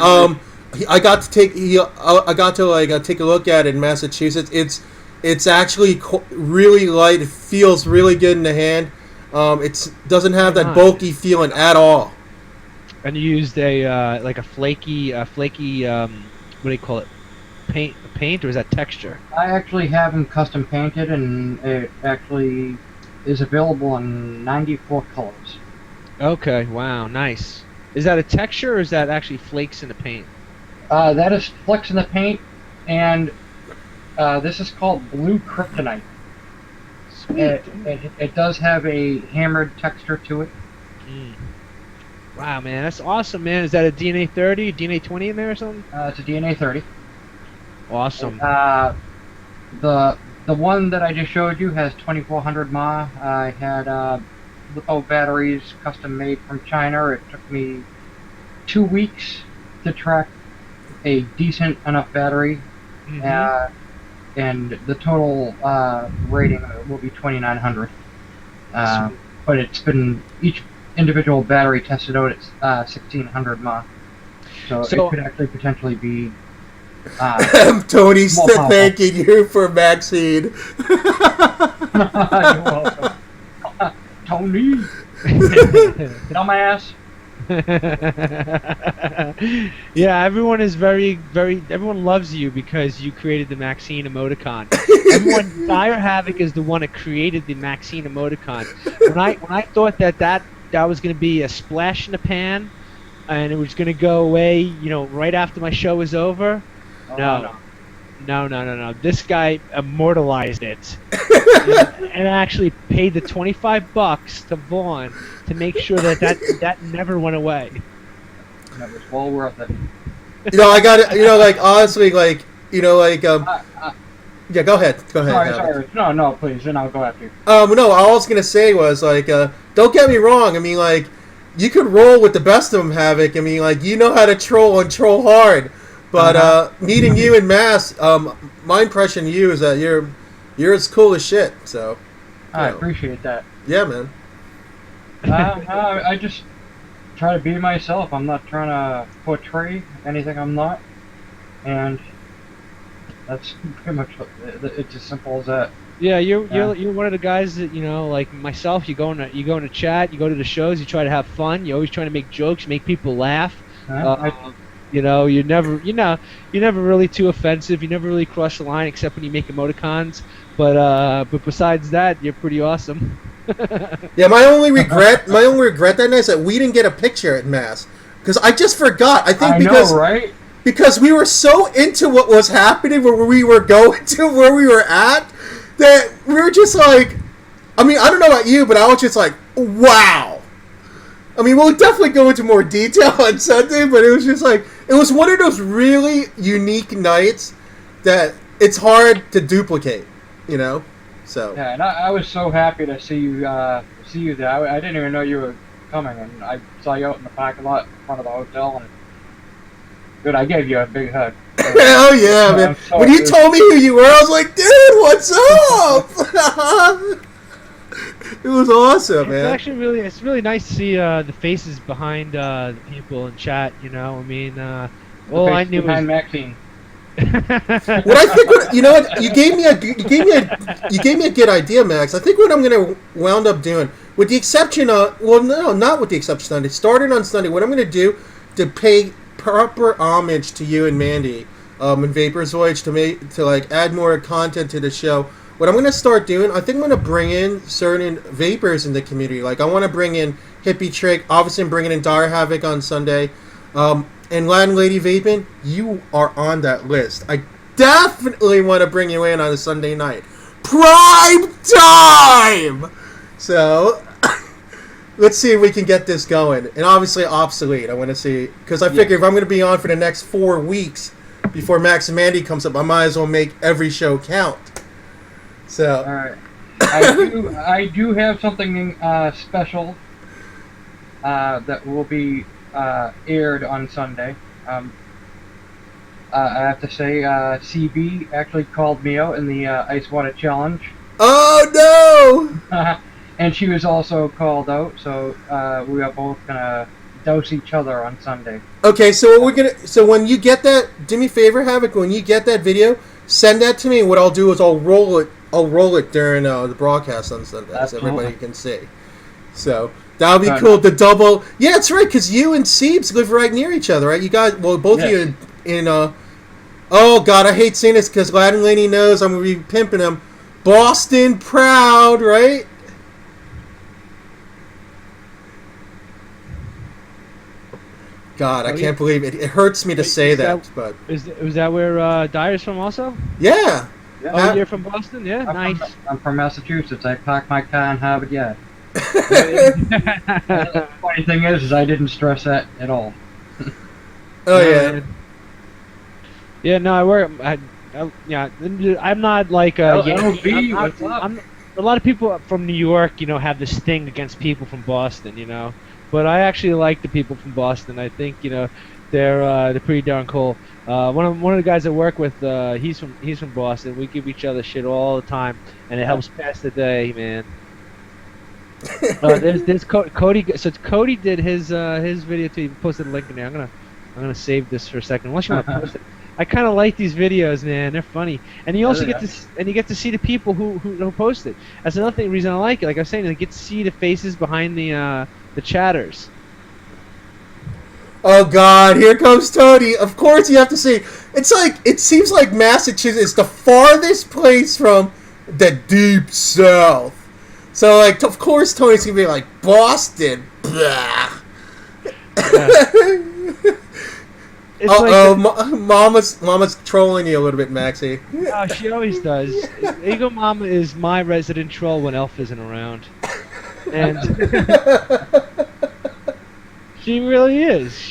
I got to take. I got to take a look at it in Massachusetts. It's actually really light. It feels really good in the hand. It doesn't have that bulky feeling at all. And you used a like a flaky what do you call it? Paint or is that texture? I actually have them custom painted, and it actually is available in 94 colors. Okay, wow, nice. Is that a texture or is that actually flakes in the paint? That is flecks in the paint, and this is called blue kryptonite. Sweet. It does have a hammered texture to it. Mm. Wow, man, that's awesome, man. Is that a DNA 30, DNA 20 in there or something? It's a DNA 30. Awesome. The one that I just showed you has 2400 mAh. I had litho batteries custom made from China. It took me 2 weeks to track a decent enough battery. Mm-hmm. And the total rating will be 2900. But it's been each individual battery tested out at 1600 mAh. So it could actually potentially be. Tony's more powerful. thanking you for Maxine. You're welcome. Tony! Get on my ass. Yeah, everyone is everyone loves you because you created the Maxine emoticon. DireHavok is the one that created the Maxine emoticon. When I thought that was going to be a splash in the pan and it was going to go away, right after my show was over. No. This guy immortalized it and actually paid the $25 to Vaughn to make sure that never went away. That was well worth it. I got it. Honestly, yeah. Go ahead. Sorry. No, please. Then I'll go after you. No. All I was gonna say was don't get me wrong. I mean, you could roll with the best of them, Havok. I mean, you know how to troll and troll hard. But meeting you in Mass, my impression of you is that you're as cool as shit. So I appreciate that. Yeah, man. I just try to be myself. I'm not trying to portray anything I'm not, and that's pretty much it's as simple as that. Yeah, you're one of the guys that like myself. You go in a chat, you go to the shows, you try to have fun. You're always trying to make jokes, make people laugh. You know, you're never really too offensive. You never really cross the line except when you make emoticons. But besides that, you're pretty awesome. Yeah, my only regret that night is that we didn't get a picture at Mass. Because I just forgot. I think because right? Because we were so into what was happening, where we were going to, where we were at, that we were just like, I mean, I don't know about you, but I was just like, wow. I mean, we'll definitely go into more detail on Sunday, but it was just like, it was one of those really unique nights that it's hard to duplicate, you know? So. Yeah, and I was so happy to see you there. I didn't even know you were coming, and I saw you out in the parking lot in front of the hotel, and dude, I gave you a big hug. Hell yeah, man. When you told me who you were, I was like, dude, what's up? It was awesome, man. It's really nice to see the faces behind the people in chat, you know? I mean, all I knew was... Maxine. What I think, you know what, you gave me a good idea, Max. I think what I'm gonna wound up doing, with the exception of, well, no, not with the exception of Sunday. Starting on Sunday, what I'm gonna do to pay proper homage to you and Mandy, and Vapor's Voyage to like add more content to the show. What I'm gonna start doing, I think I'm gonna bring in certain Vapers in the community. Like I want to bring in Hippie Trick. Obviously, I'm bringing in DireHavok on Sunday. And Latin Lady Vaping, you are on that list. I definitely want to bring you in on a Sunday night. Prime time! So, let's see if we can get this going. And obviously, Obsolete. I want to see, because I figure if I'm going to be on for the next 4 weeks before Max and Mandy comes up, I might as well make every show count. So. All right. I do have something special that will be aired on Sunday. I have to say, CB actually called me out in the Ice Water Challenge. Oh no! And she was also called out, so we are both gonna dose each other on Sunday. Okay, so what we're gonna, so when you get that, do me a favor, Havok, when you get that video, send that to me, and what I'll do is I'll roll it during the broadcast on Sunday, so everybody can see. So that would be cool. The double, yeah, that's right, because you and Siebes live right near each other, right? You guys, well, both of you in oh god, I hate saying this because Latin Lady knows I'm gonna be pimping him. Boston proud, right? God, I can't believe it. It hurts me to say that, but is that where Dire's from also? Yeah. Oh, you're from Boston? Yeah, nice. I'm from Massachusetts. I parked my car in Harvard Yard. The funny thing is I didn't stress that at all. Oh yeah. Yeah, no, I work. Yeah, I'm not like a lot of people from New York, you know, have this thing against people from Boston, you know. But I actually like the people from Boston. I think, you know, they're pretty darn cool. One of the guys I work with, he's from Boston. We give each other shit all the time, and it helps pass the day, man. There's Cody. So Cody did his video too. He posted a link in there. I'm gonna save this for a second. Unless you want to post it. I kind of like these videos, man. They're funny, and you also get to see the people who post it. That's another reason I like it. Like I was saying, I get to see the faces behind the chatters. Oh God, here comes Tony. Of course you have to see. It's like, it seems like Massachusetts is the farthest place from the deep south. So like, of course Tony's gonna be like, Boston. Blah. Yeah. Mama's trolling you a little bit, Maxie. Oh, she always does. Ego Mama is my resident troll when Elf isn't around. And she really is,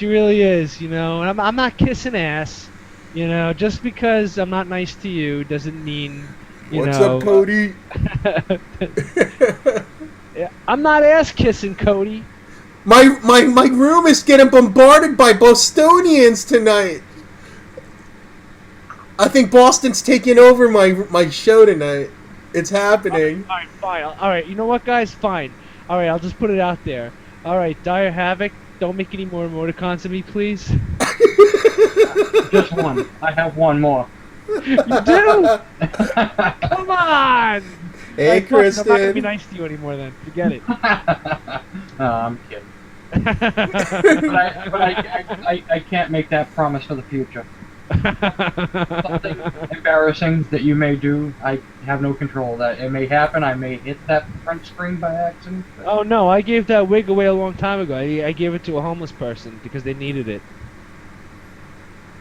you know. And I'm not kissing ass, you know. Just because I'm not nice to you doesn't mean, you What's know. up, Cody? Yeah, I'm not ass kissing, Cody. My room is getting bombarded by Bostonians tonight. I think Boston's taking over my show tonight. It's happening. All right, fine. All right, you know what, guys? Fine. All right, I'll just put it out there. All right, DireHavok, don't make any more emoticons of me, please. Just one. I have one more. You do? Come on! Hey, Kristen. I'm not going to be nice to you anymore then. Forget it. I'm kidding. I can't make that promise for the future. Something embarrassing that you may do, I have no control of that. It may happen. I may hit that front screen by accident. Oh no, I gave that wig away a long time ago. I gave it to a homeless person because they needed it.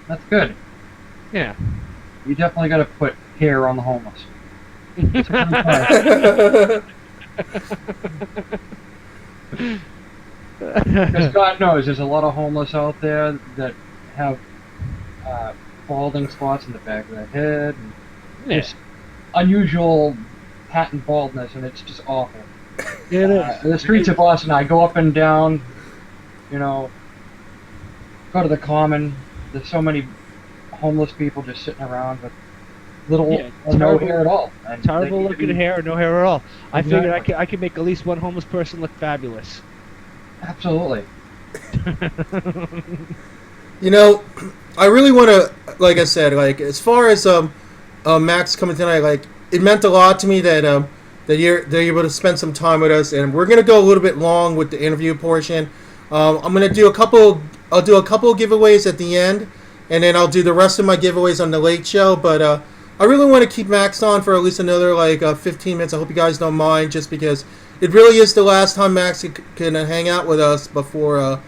That's good. Yeah. You definitely got to put hair on the homeless. Because God knows there's a lot of homeless out there that have balding spots in the back of their head, and just unusual patent baldness, and it's just awful. It is. The streets of Boston, I go up and down, go to the Common. There's so many homeless people just sitting around with little or no hair at all. And terrible looking hair or no hair at all. I figured Exactly. I could make at least one homeless person look fabulous. Absolutely. I really want to, like I said, like as far as Max coming tonight, like it meant a lot to me that you're able to spend some time with us, and we're gonna go a little bit long with the interview portion. I'm gonna do a couple. I'll do a couple of giveaways at the end, and then I'll do the rest of my giveaways on the late show. But I really want to keep Max on for at least another 15 minutes. I hope you guys don't mind, just because it really is the last time Max can hang out with us before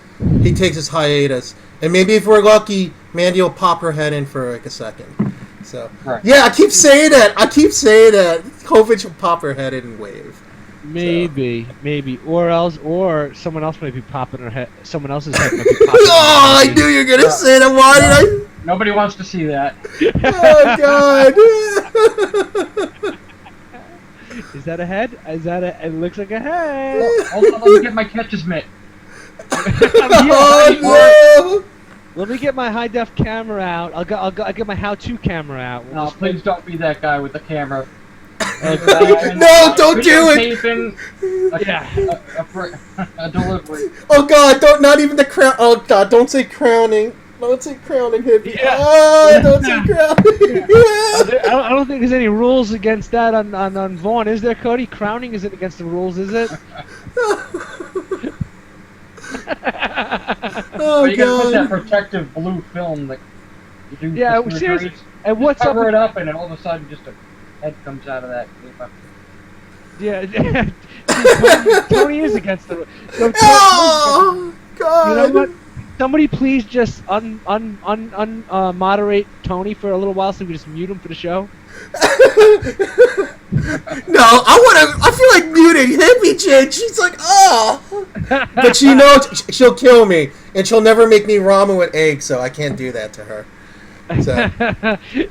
he takes his hiatus. And maybe if we're lucky, Mandy will pop her head in for a second. So Right. yeah, I keep saying that. Hopefully she'll pop her head in and wave. Maybe, or someone else might be popping her head. Someone else's head might be popping. Oh, I knew you were gonna say that. Why did I? Nobody wants to see that. Oh God! Is that a head? It looks like a head. Hold on, let me get my catcher's mitt. Oh Let me get my high def camera out. I'll get my how-to camera out. No, please don't be that guy with the camera. No, don't do it! Taping a delivery. Oh God! Not even the crown. Oh God! Don't say crowning. Don't say crowning, hippie. Yeah. Oh, don't say crowning. I don't think there's any rules against that on Vaughn, is there, Cody? Crowning isn't against the rules, is it? Oh But you gotta put that God! protective blue film that you do. Yeah, for seriously. surgeries. And what's up? Cover it up, and then all of a sudden, just a head comes out of that paper. Yeah, Tony is against the rules. So Oh God! you know what? Somebody please just moderate Tony for a little while so we just mute him for the show. No, I feel like muting Hippie Chick. She's like, oh, but she knows she'll kill me, and she'll never make me ramen with eggs, so I can't do that to her. So.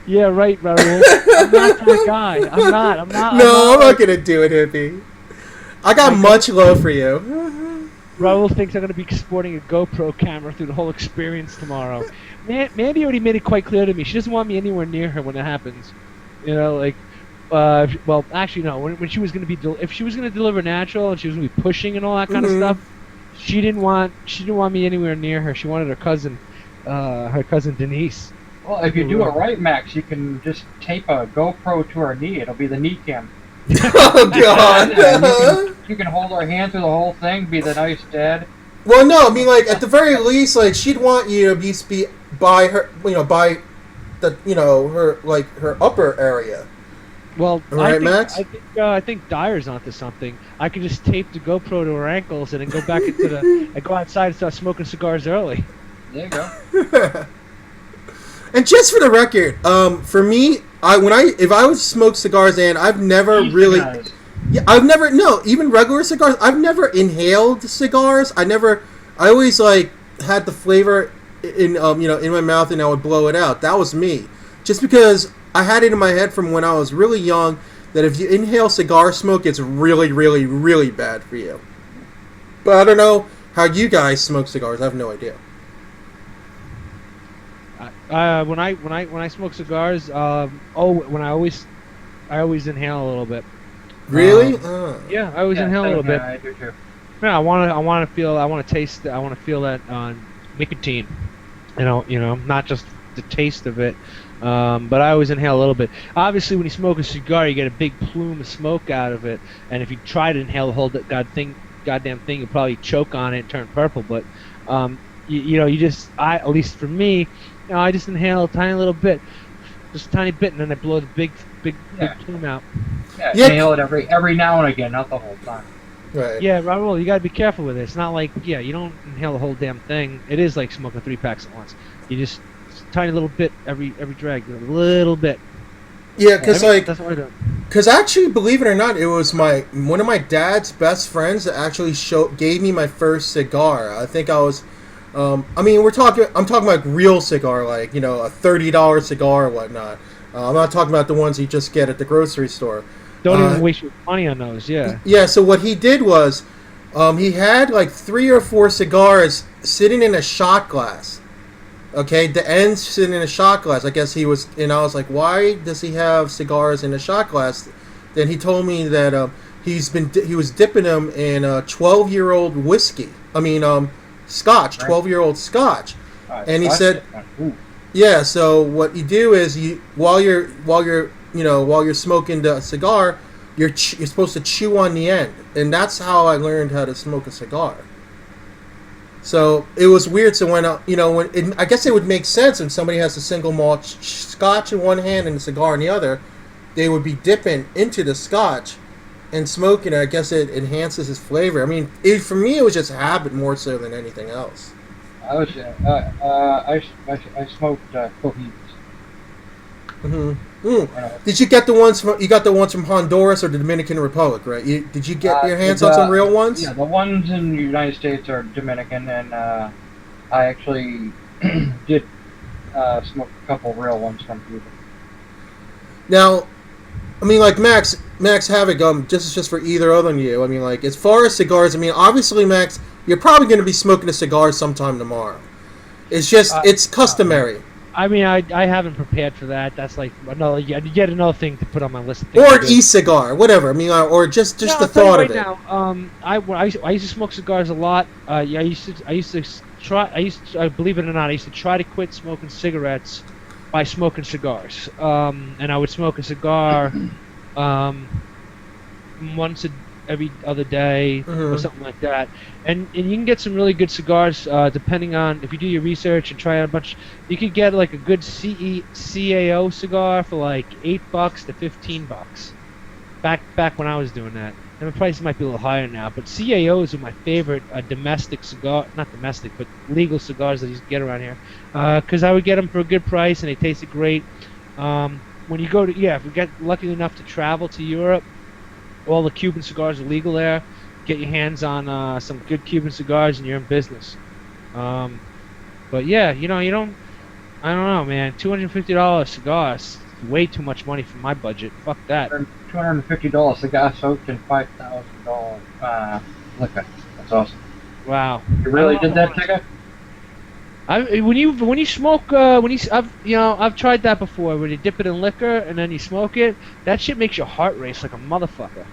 Yeah, right, Raul. I'm not that guy. I'm not. No, I'm not gonna do it, Hippie. I got much love for you. Raul thinks I'm going to be sporting a GoPro camera through the whole experience tomorrow. Mandy already made it quite clear to me. She doesn't want me anywhere near her when it happens. Well, actually, no. When she was going to be, if she was going to deliver natural and she was going to be pushing and all that kind of stuff, she didn't want me anywhere near her. She wanted her cousin Denise. Well, if you do it right, Max, you can just tape a GoPro to her knee. It'll be the knee cam. Oh God! You can hold her hand through the whole thing. Be the nice dad. Well, no, I mean, at the very least, she'd want you to be by her, by the, her upper area. Well, Right, Max? I think Dire's onto something. I could just tape the GoPro to her ankles and then go back and go outside and start smoking cigars early. There you go. And just for the record, for me, if I would smoke cigars, and I've never really, even regular cigars, I've never inhaled cigars. I always had the flavor in my mouth, and I would blow it out. That was me, just because I had it in my head from when I was really young that if you inhale cigar smoke, it's really, really, really bad for you. But I don't know how you guys smoke cigars. I have no idea. When I smoke cigars, I always inhale a little bit. Really? Yeah, I always inhale a little bit. I do too. Yeah, I want to taste that nicotine. Not just the taste of it, but I always inhale a little bit. Obviously, when you smoke a cigar, you get a big plume of smoke out of it, and if you try to inhale the whole thing goddamn thing, you'll probably choke on it and turn purple. But you just, at least for me, I just inhale a tiny little bit, just a tiny bit, and then I blow the big plume out. Yeah. Inhale it every now and again, not the whole time. Right. Yeah, Raul, you gotta be careful with it. It's not like, you don't inhale the whole damn thing. It is like smoking 3 packs at once. You just tiny little bit every drag, a little bit. Yeah, because that's what I do. Because actually, believe it or not, it was one of my dad's best friends that actually gave me my first cigar. I think I was, I'm talking about real cigar, like, a $30 cigar or whatnot. I'm not talking about the ones you just get at the grocery store. Don't even waste your money on those, yeah. Yeah, so what he did was, he had like 3 or 4 cigars sitting in a shot glass. Okay, the ends sitting in a shot glass. I guess he was, and I was like, why does he have cigars in a shot glass? Then he told me that he was dipping them in a 12-year-old whiskey. Scotch, 12-year-old Scotch. And he said, yeah. So what you do is while you're smoking the cigar, you're supposed to chew on the end, and that's how I learned how to smoke a cigar. So it was weird. So I guess it would make sense when somebody has a single malt Scotch in one hand and a cigar in the other, they would be dipping into the Scotch and smoking it. I guess it enhances its flavor. For me, it was just habit more so than anything else. I smoked coheeds. Did you get the ones from Honduras or the Dominican Republic, right? Did you get your hands on some real ones? Yeah, the ones in the United States are Dominican, and I actually did smoke a couple real ones from Cuba. Now, like Max Havoc, just for either other than you. As far as cigars, obviously, Max, you're probably going to be smoking a cigar sometime tomorrow. It's just it's customary. I haven't prepared for that. That's like yet another thing to put on my list. Or an e-cigar, whatever. Or just the thought of it. Now, I used to smoke cigars a lot. I used to believe it or not, I used to try to quit smoking cigarettes by smoking cigars. And I would smoke a cigar once every other day or something like that. And you can get some really good cigars depending on, if you do your research and try out a bunch. You could get like a good CAO cigar for like $8 to $15 back when I was doing that. And the prices might be a little higher now, but CAOs are my favorite domestic cigar, not domestic, but legal cigars that you can get around here, because I would get them for a good price and they tasted great. When you go to, if you get lucky enough to travel to Europe, all the Cuban cigars are legal there. Get your hands on some good Cuban cigars and you're in business. But yeah, you don't, I don't know, man. $250 cigars, way too much money for my budget. Fuck that. $250 cigar soaked in $5,000 liquor. That's awesome. Wow. You really did that, Tigger? When you smoke, I've tried that before. When you dip it in liquor and then you smoke it, that shit makes your heart race like a motherfucker.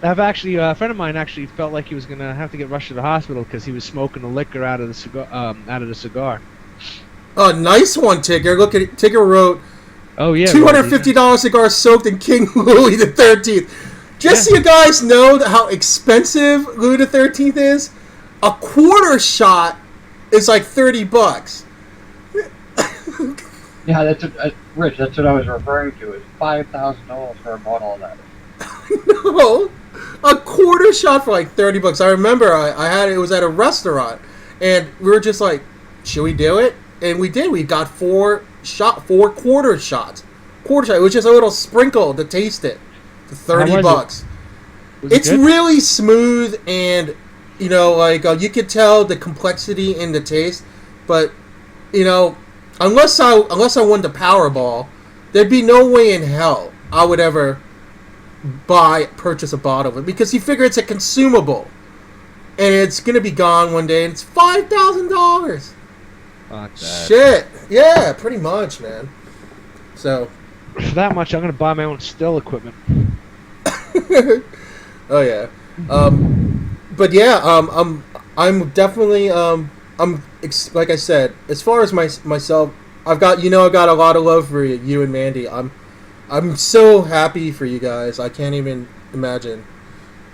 I've actually, a friend of mine actually felt like he was gonna have to get rushed to the hospital because he was smoking the liquor out of the cigar. Oh, nice one, Tigger. Look at it. Tigger wrote, "Oh yeah, $250 cigar soaked in King Louis the 13th." Just so you guys know how expensive Louis the 13th is, a quarter shot is like $30. Yeah, that's Rich. That's what I was referring to. It's $5,000 for a bottle of that. No, a quarter shot for like $30. I remember I had it was at a restaurant, and we were just like, "Should we do it?" And we did. We got four quarter shots. Quarter shot. It was just a little sprinkle to taste it. For $30. It's really smooth, and you could tell the complexity in the taste. But unless I won the Powerball, there'd be no way in hell I would ever purchase a bottle of it, because you figure it's a consumable and it's gonna be gone one day, and it's $5,000. Fuck that. Shit. Yeah, pretty much, man. So for that much, I'm gonna buy my own still equipment. Oh yeah. But yeah, I'm definitely like I said, as far as myself, I've got a lot of love for you and Mandy. I'm so happy for you guys. I can't even imagine.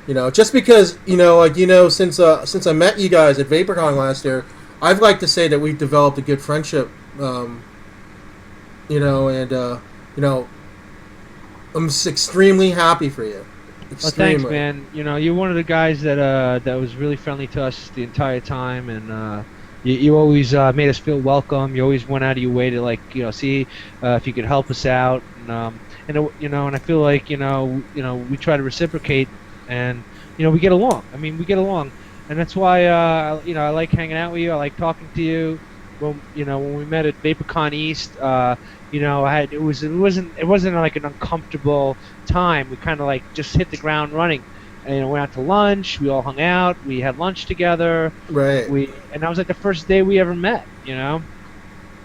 Just because since I met you guys at VaporCon last year, I'd like to say that we've developed a good friendship. And I'm extremely happy for you. Well, thanks, man. You're one of the guys that was really friendly to us the entire time, and you always made us feel welcome. You always went out of your way to see if you could help us out, and I feel like we try to reciprocate, and we get along. I mean, we get along, and that's why I like hanging out with you. I like talking to you. Well, when we met at VaporCon East, it wasn't like an uncomfortable time. We kind of like just hit the ground running. And went out to lunch. We all hung out. We had lunch together. Right. And that was like the first day we ever met. Yeah.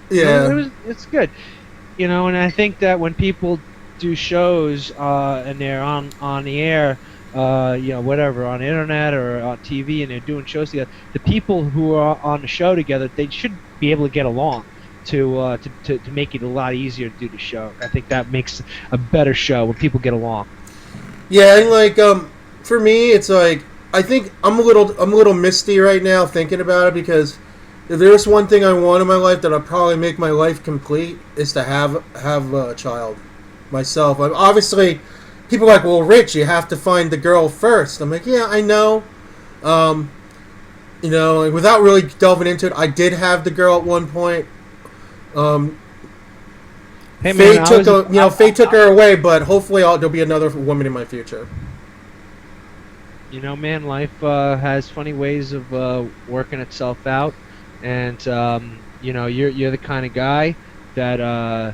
So it's good. And I think that when people do shows and they're on the air, whatever, on the internet or on TV, and they're doing shows together, the people who are on the show together, they should be able to get along to make it a lot easier to do the show. I think that makes a better show when people get along. Yeah, and for me, it's like I think I'm a little misty right now thinking about it, because if there's one thing I want in my life that'll probably make my life complete is to have a child myself. Obviously, people are like, well, Rich, you have to find the girl first. I'm like, yeah, I know. And without really delving into it, I did have the girl at one point. Hey, man, Fate took her away, but hopefully there'll be another woman in my future. Man, life has funny ways of working itself out, and you're the kind of guy that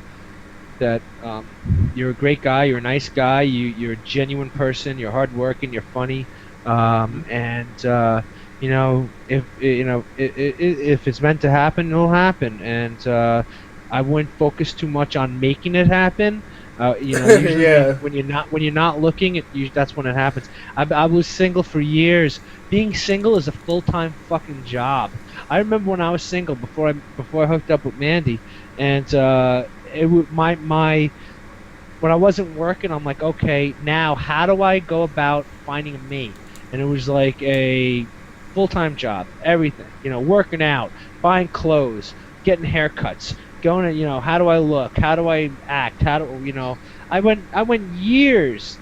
you're a great guy. You're a nice guy. You're a genuine person. You're hardworking. You're funny, and if it's meant to happen, it'll happen. And I wouldn't focus too much on making it happen. Usually yeah. when you're not looking, that's when it happens. I was single for years. Being single is a full-time fucking job. I remember when I was single before I hooked up with Mandy, and when I wasn't working, I'm like, okay, now how do I go about finding a mate? And it was like a full-time job, everything. Working out, buying clothes, getting haircuts. Going to, how do I look? How do I act? I went years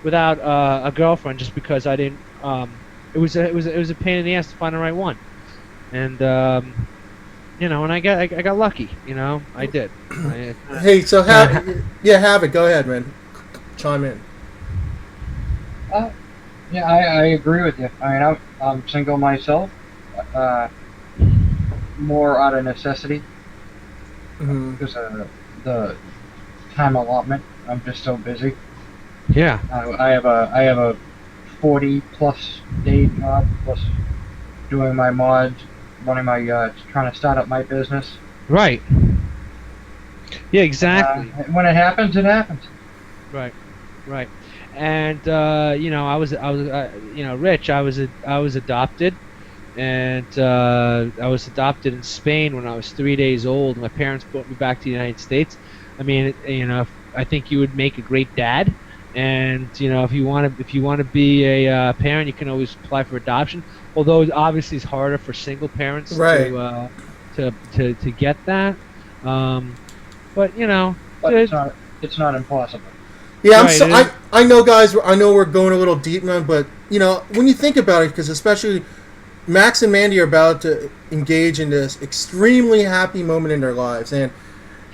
without a girlfriend just because I didn't. It was a pain in the ass to find the right one, and and I got lucky. I did. Hey, so Havok, go ahead, man. Chime in. Yeah, I agree with you. I mean, I'm single myself, more out of necessity. Because of the time allotment, I'm just so busy. Yeah. I have a 40+ day job, plus doing my mods, running my trying to start up my business. Right. Yeah, exactly. When it happens, it happens. Right. And I was Rich. I was adopted. And I was adopted in Spain when I was 3 days old. My parents brought me back to the United States. I mean, I think you would make a great dad. And if you want to be a parent, you can always apply for adoption. Although obviously it's harder for single parents right. to get that. But it's not impossible. Yeah, right, I know, guys. I know we're going a little deep now, but when you think about it, because especially Max and Mandy are about to engage in this extremely happy moment in their lives, and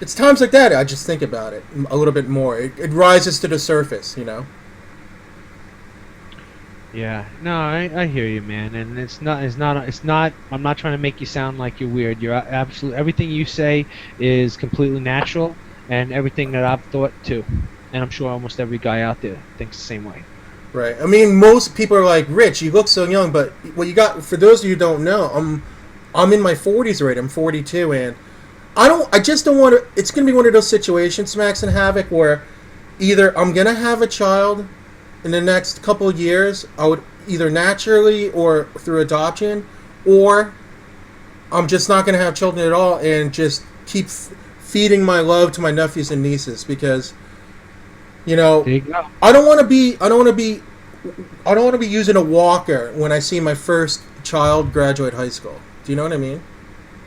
it's times like that I just think about it a little bit more. It rises to the surface, Yeah, no, I hear you, man, and it's not. I'm not trying to make you sound like you're weird. You're absolutely, everything you say is completely natural, and everything that I've thought too, and I'm sure almost every guy out there thinks the same way. Right. I mean, most people are like, Rich, you look so young, but what you got, for those of you who don't know, I'm in my 40s already. I'm 42, and I just don't want to, it's going to be one of those situations, Max and Havok, where either I'm going to have a child in the next couple of years, I would either naturally or through adoption, or I'm just not going to have children at all and just keep feeding my love to my nephews and nieces, because You know, There you go. I don't want to be using a walker when I see my first child graduate high school. Do you know what I mean?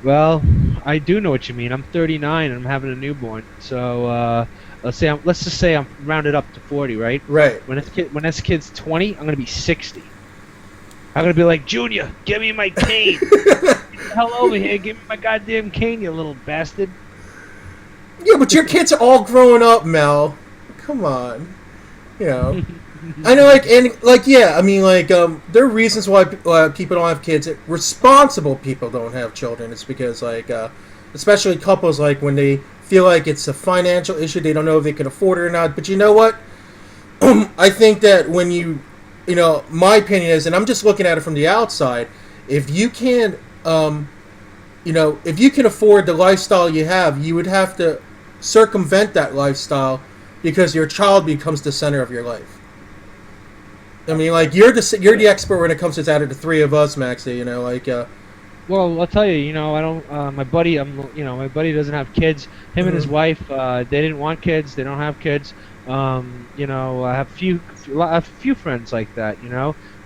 Well, I do know what you mean. I'm 39 and I'm having a newborn. So let's just say I'm rounded up to 40, right? Right. When this kid's 20, I'm gonna be 60. I'm gonna be like, Junior, give me my cane. Get the hell over here, give me my goddamn cane, you little bastard. Yeah, but your kids are all growing up, Mel. Come on. You know. I know, yeah, I mean, there are reasons why people don't have kids. Responsible people don't have children. It's because, especially couples, when they feel like it's a financial issue, they don't know if they can afford it or not. But you know what? I think that when my opinion is, and I'm just looking at it from the outside, if you can, if you can afford the lifestyle you have, you would have to circumvent that lifestyle because your child becomes the center of your life. I mean, you're the expert when it comes to that of the three of us, Maxie. Well, I'll tell you, I don't. My buddy, my buddy doesn't have kids. Him and his wife, they didn't want kids. They don't have kids. I have a few friends like that.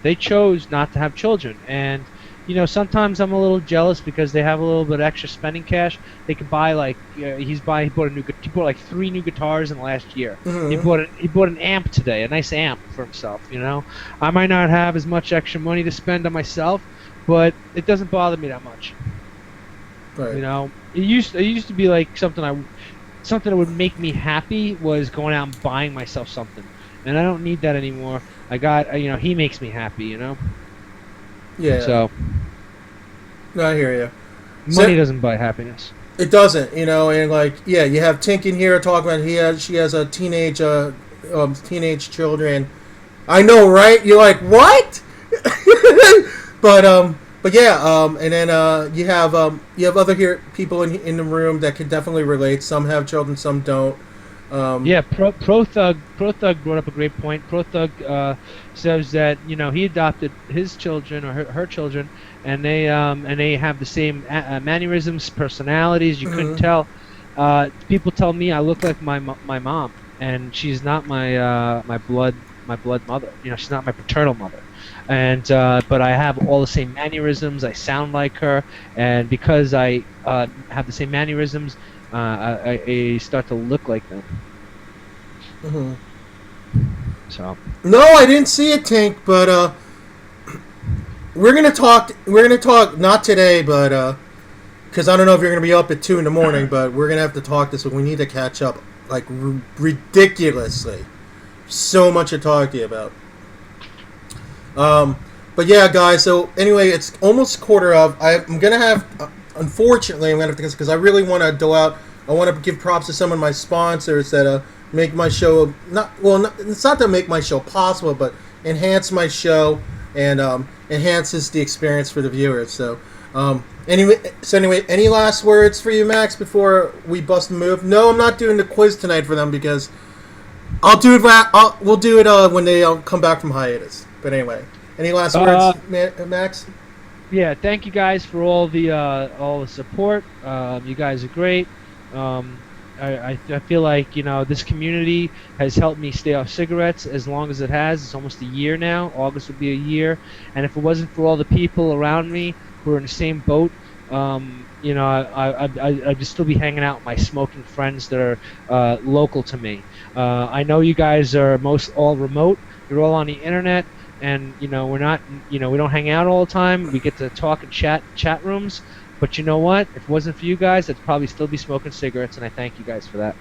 They chose not to have children, and sometimes I'm a little jealous because they have a little bit of extra spending cash. They could buy he bought 3 new guitars in the last year. Mm-hmm. He bought an amp today, a nice amp for himself. I might not have as much extra money to spend on myself, but it doesn't bother me that much. Right. It used to be like something that would make me happy was going out and buying myself something, and I don't need that anymore. He makes me happy. Yeah. So. No, I hear you. Money doesn't buy happiness. It doesn't, and you have Tink in here talking about she has a teenage children. I know, right? You're like, what? but yeah, and then you have other people in the room that can definitely relate. Some have children, some don't. Yeah, Pro Thug brought up a great point. Pro Thug says that he adopted his children or her children, and they have the same mannerisms, personalities. You couldn't tell. People tell me I look like my mom, and she's not my blood mother. She's not my paternal mother. And but I have all the same mannerisms. I sound like her, and because I have the same mannerisms, I start to look like them. Mm-hmm. So. No, I didn't see it, Tink. But we're gonna talk. We're gonna talk not today, but because I don't know if you're gonna be up at 2 a.m. But we're gonna have to talk this. We need to catch up ridiculously. So much to talk to you about. But yeah, guys. So anyway, it's almost quarter of. I'm gonna have. Unfortunately, I'm gonna have to because I really want to go out. I want to give props to some of my sponsors that make my show it's not to make my show possible, but enhance my show and enhances the experience for the viewers. So anyway, any last words for you, Max, before we bust a move? No, I'm not doing the quiz tonight for them because I'll do it. We'll do it when they come back from hiatus. But anyway, any last words, Max? Yeah, thank you guys for all the support. You guys are great. I feel like this community has helped me stay off cigarettes as long as it has. It's almost a year now. August will be a year, and if it wasn't for all the people around me who are in the same boat, I'd just still be hanging out with my smoking friends that are local to me. I know you guys are all remote. You're all on the internet. And we're not, we don't hang out all the time. We get to talk and chat rooms. But you know what? If it wasn't for you guys, I'd probably still be smoking cigarettes, and I thank you guys for that.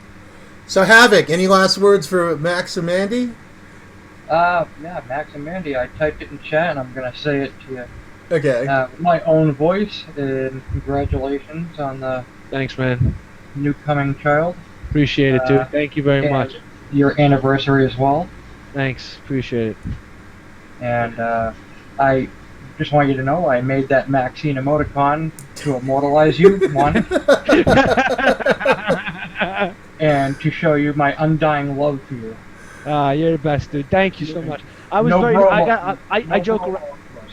So Havok, any last words for Max and Mandy? Yeah, Max and Mandy. I typed it in chat, and I'm gonna say it to you. Okay. My own voice, and congratulations on the Thanks, man. new coming child. Appreciate it, dude. Thank you very much. Your anniversary as well. Thanks. Appreciate it. And I just want you to know I made that Maxine emoticon to immortalize you, one, and to show you my undying love for you. You're the best, dude. Thank you so much. I was No very. promo. I joke around.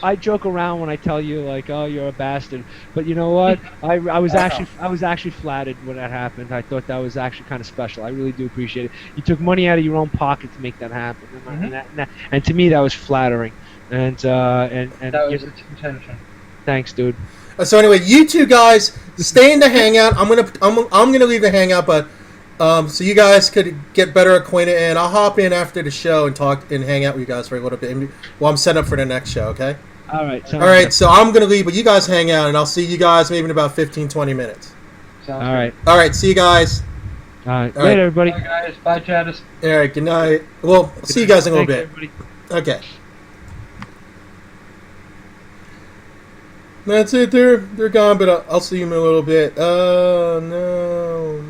I joke around when I tell you like, oh, you're a bastard. But you know what? I was actually flattered when that happened. I thought that was actually kind of special. I really do appreciate it. You took money out of your own pocket to make that happen, and to me that was flattering. And That was its intention. thanks, dude. So anyway, you two guys stay in the hangout. I'm gonna leave the hangout, but so you guys could get better acquainted, and I'll hop in after the show and talk and hang out with you guys for a little bit while I'm setting up for the next show. Okay. All right. All right. So I'm gonna leave, but you guys hang out, and I'll see you guys maybe in about 15-20 minutes. All right. All right. See you guys. All right. All Later, right. everybody. Bye, guys. Bye, Chaddis. All right. Good night. Well, see you guys in a little Thanks, bit. everybody. Okay. That's it. They're gone, but I'll see you in a little bit. Oh no.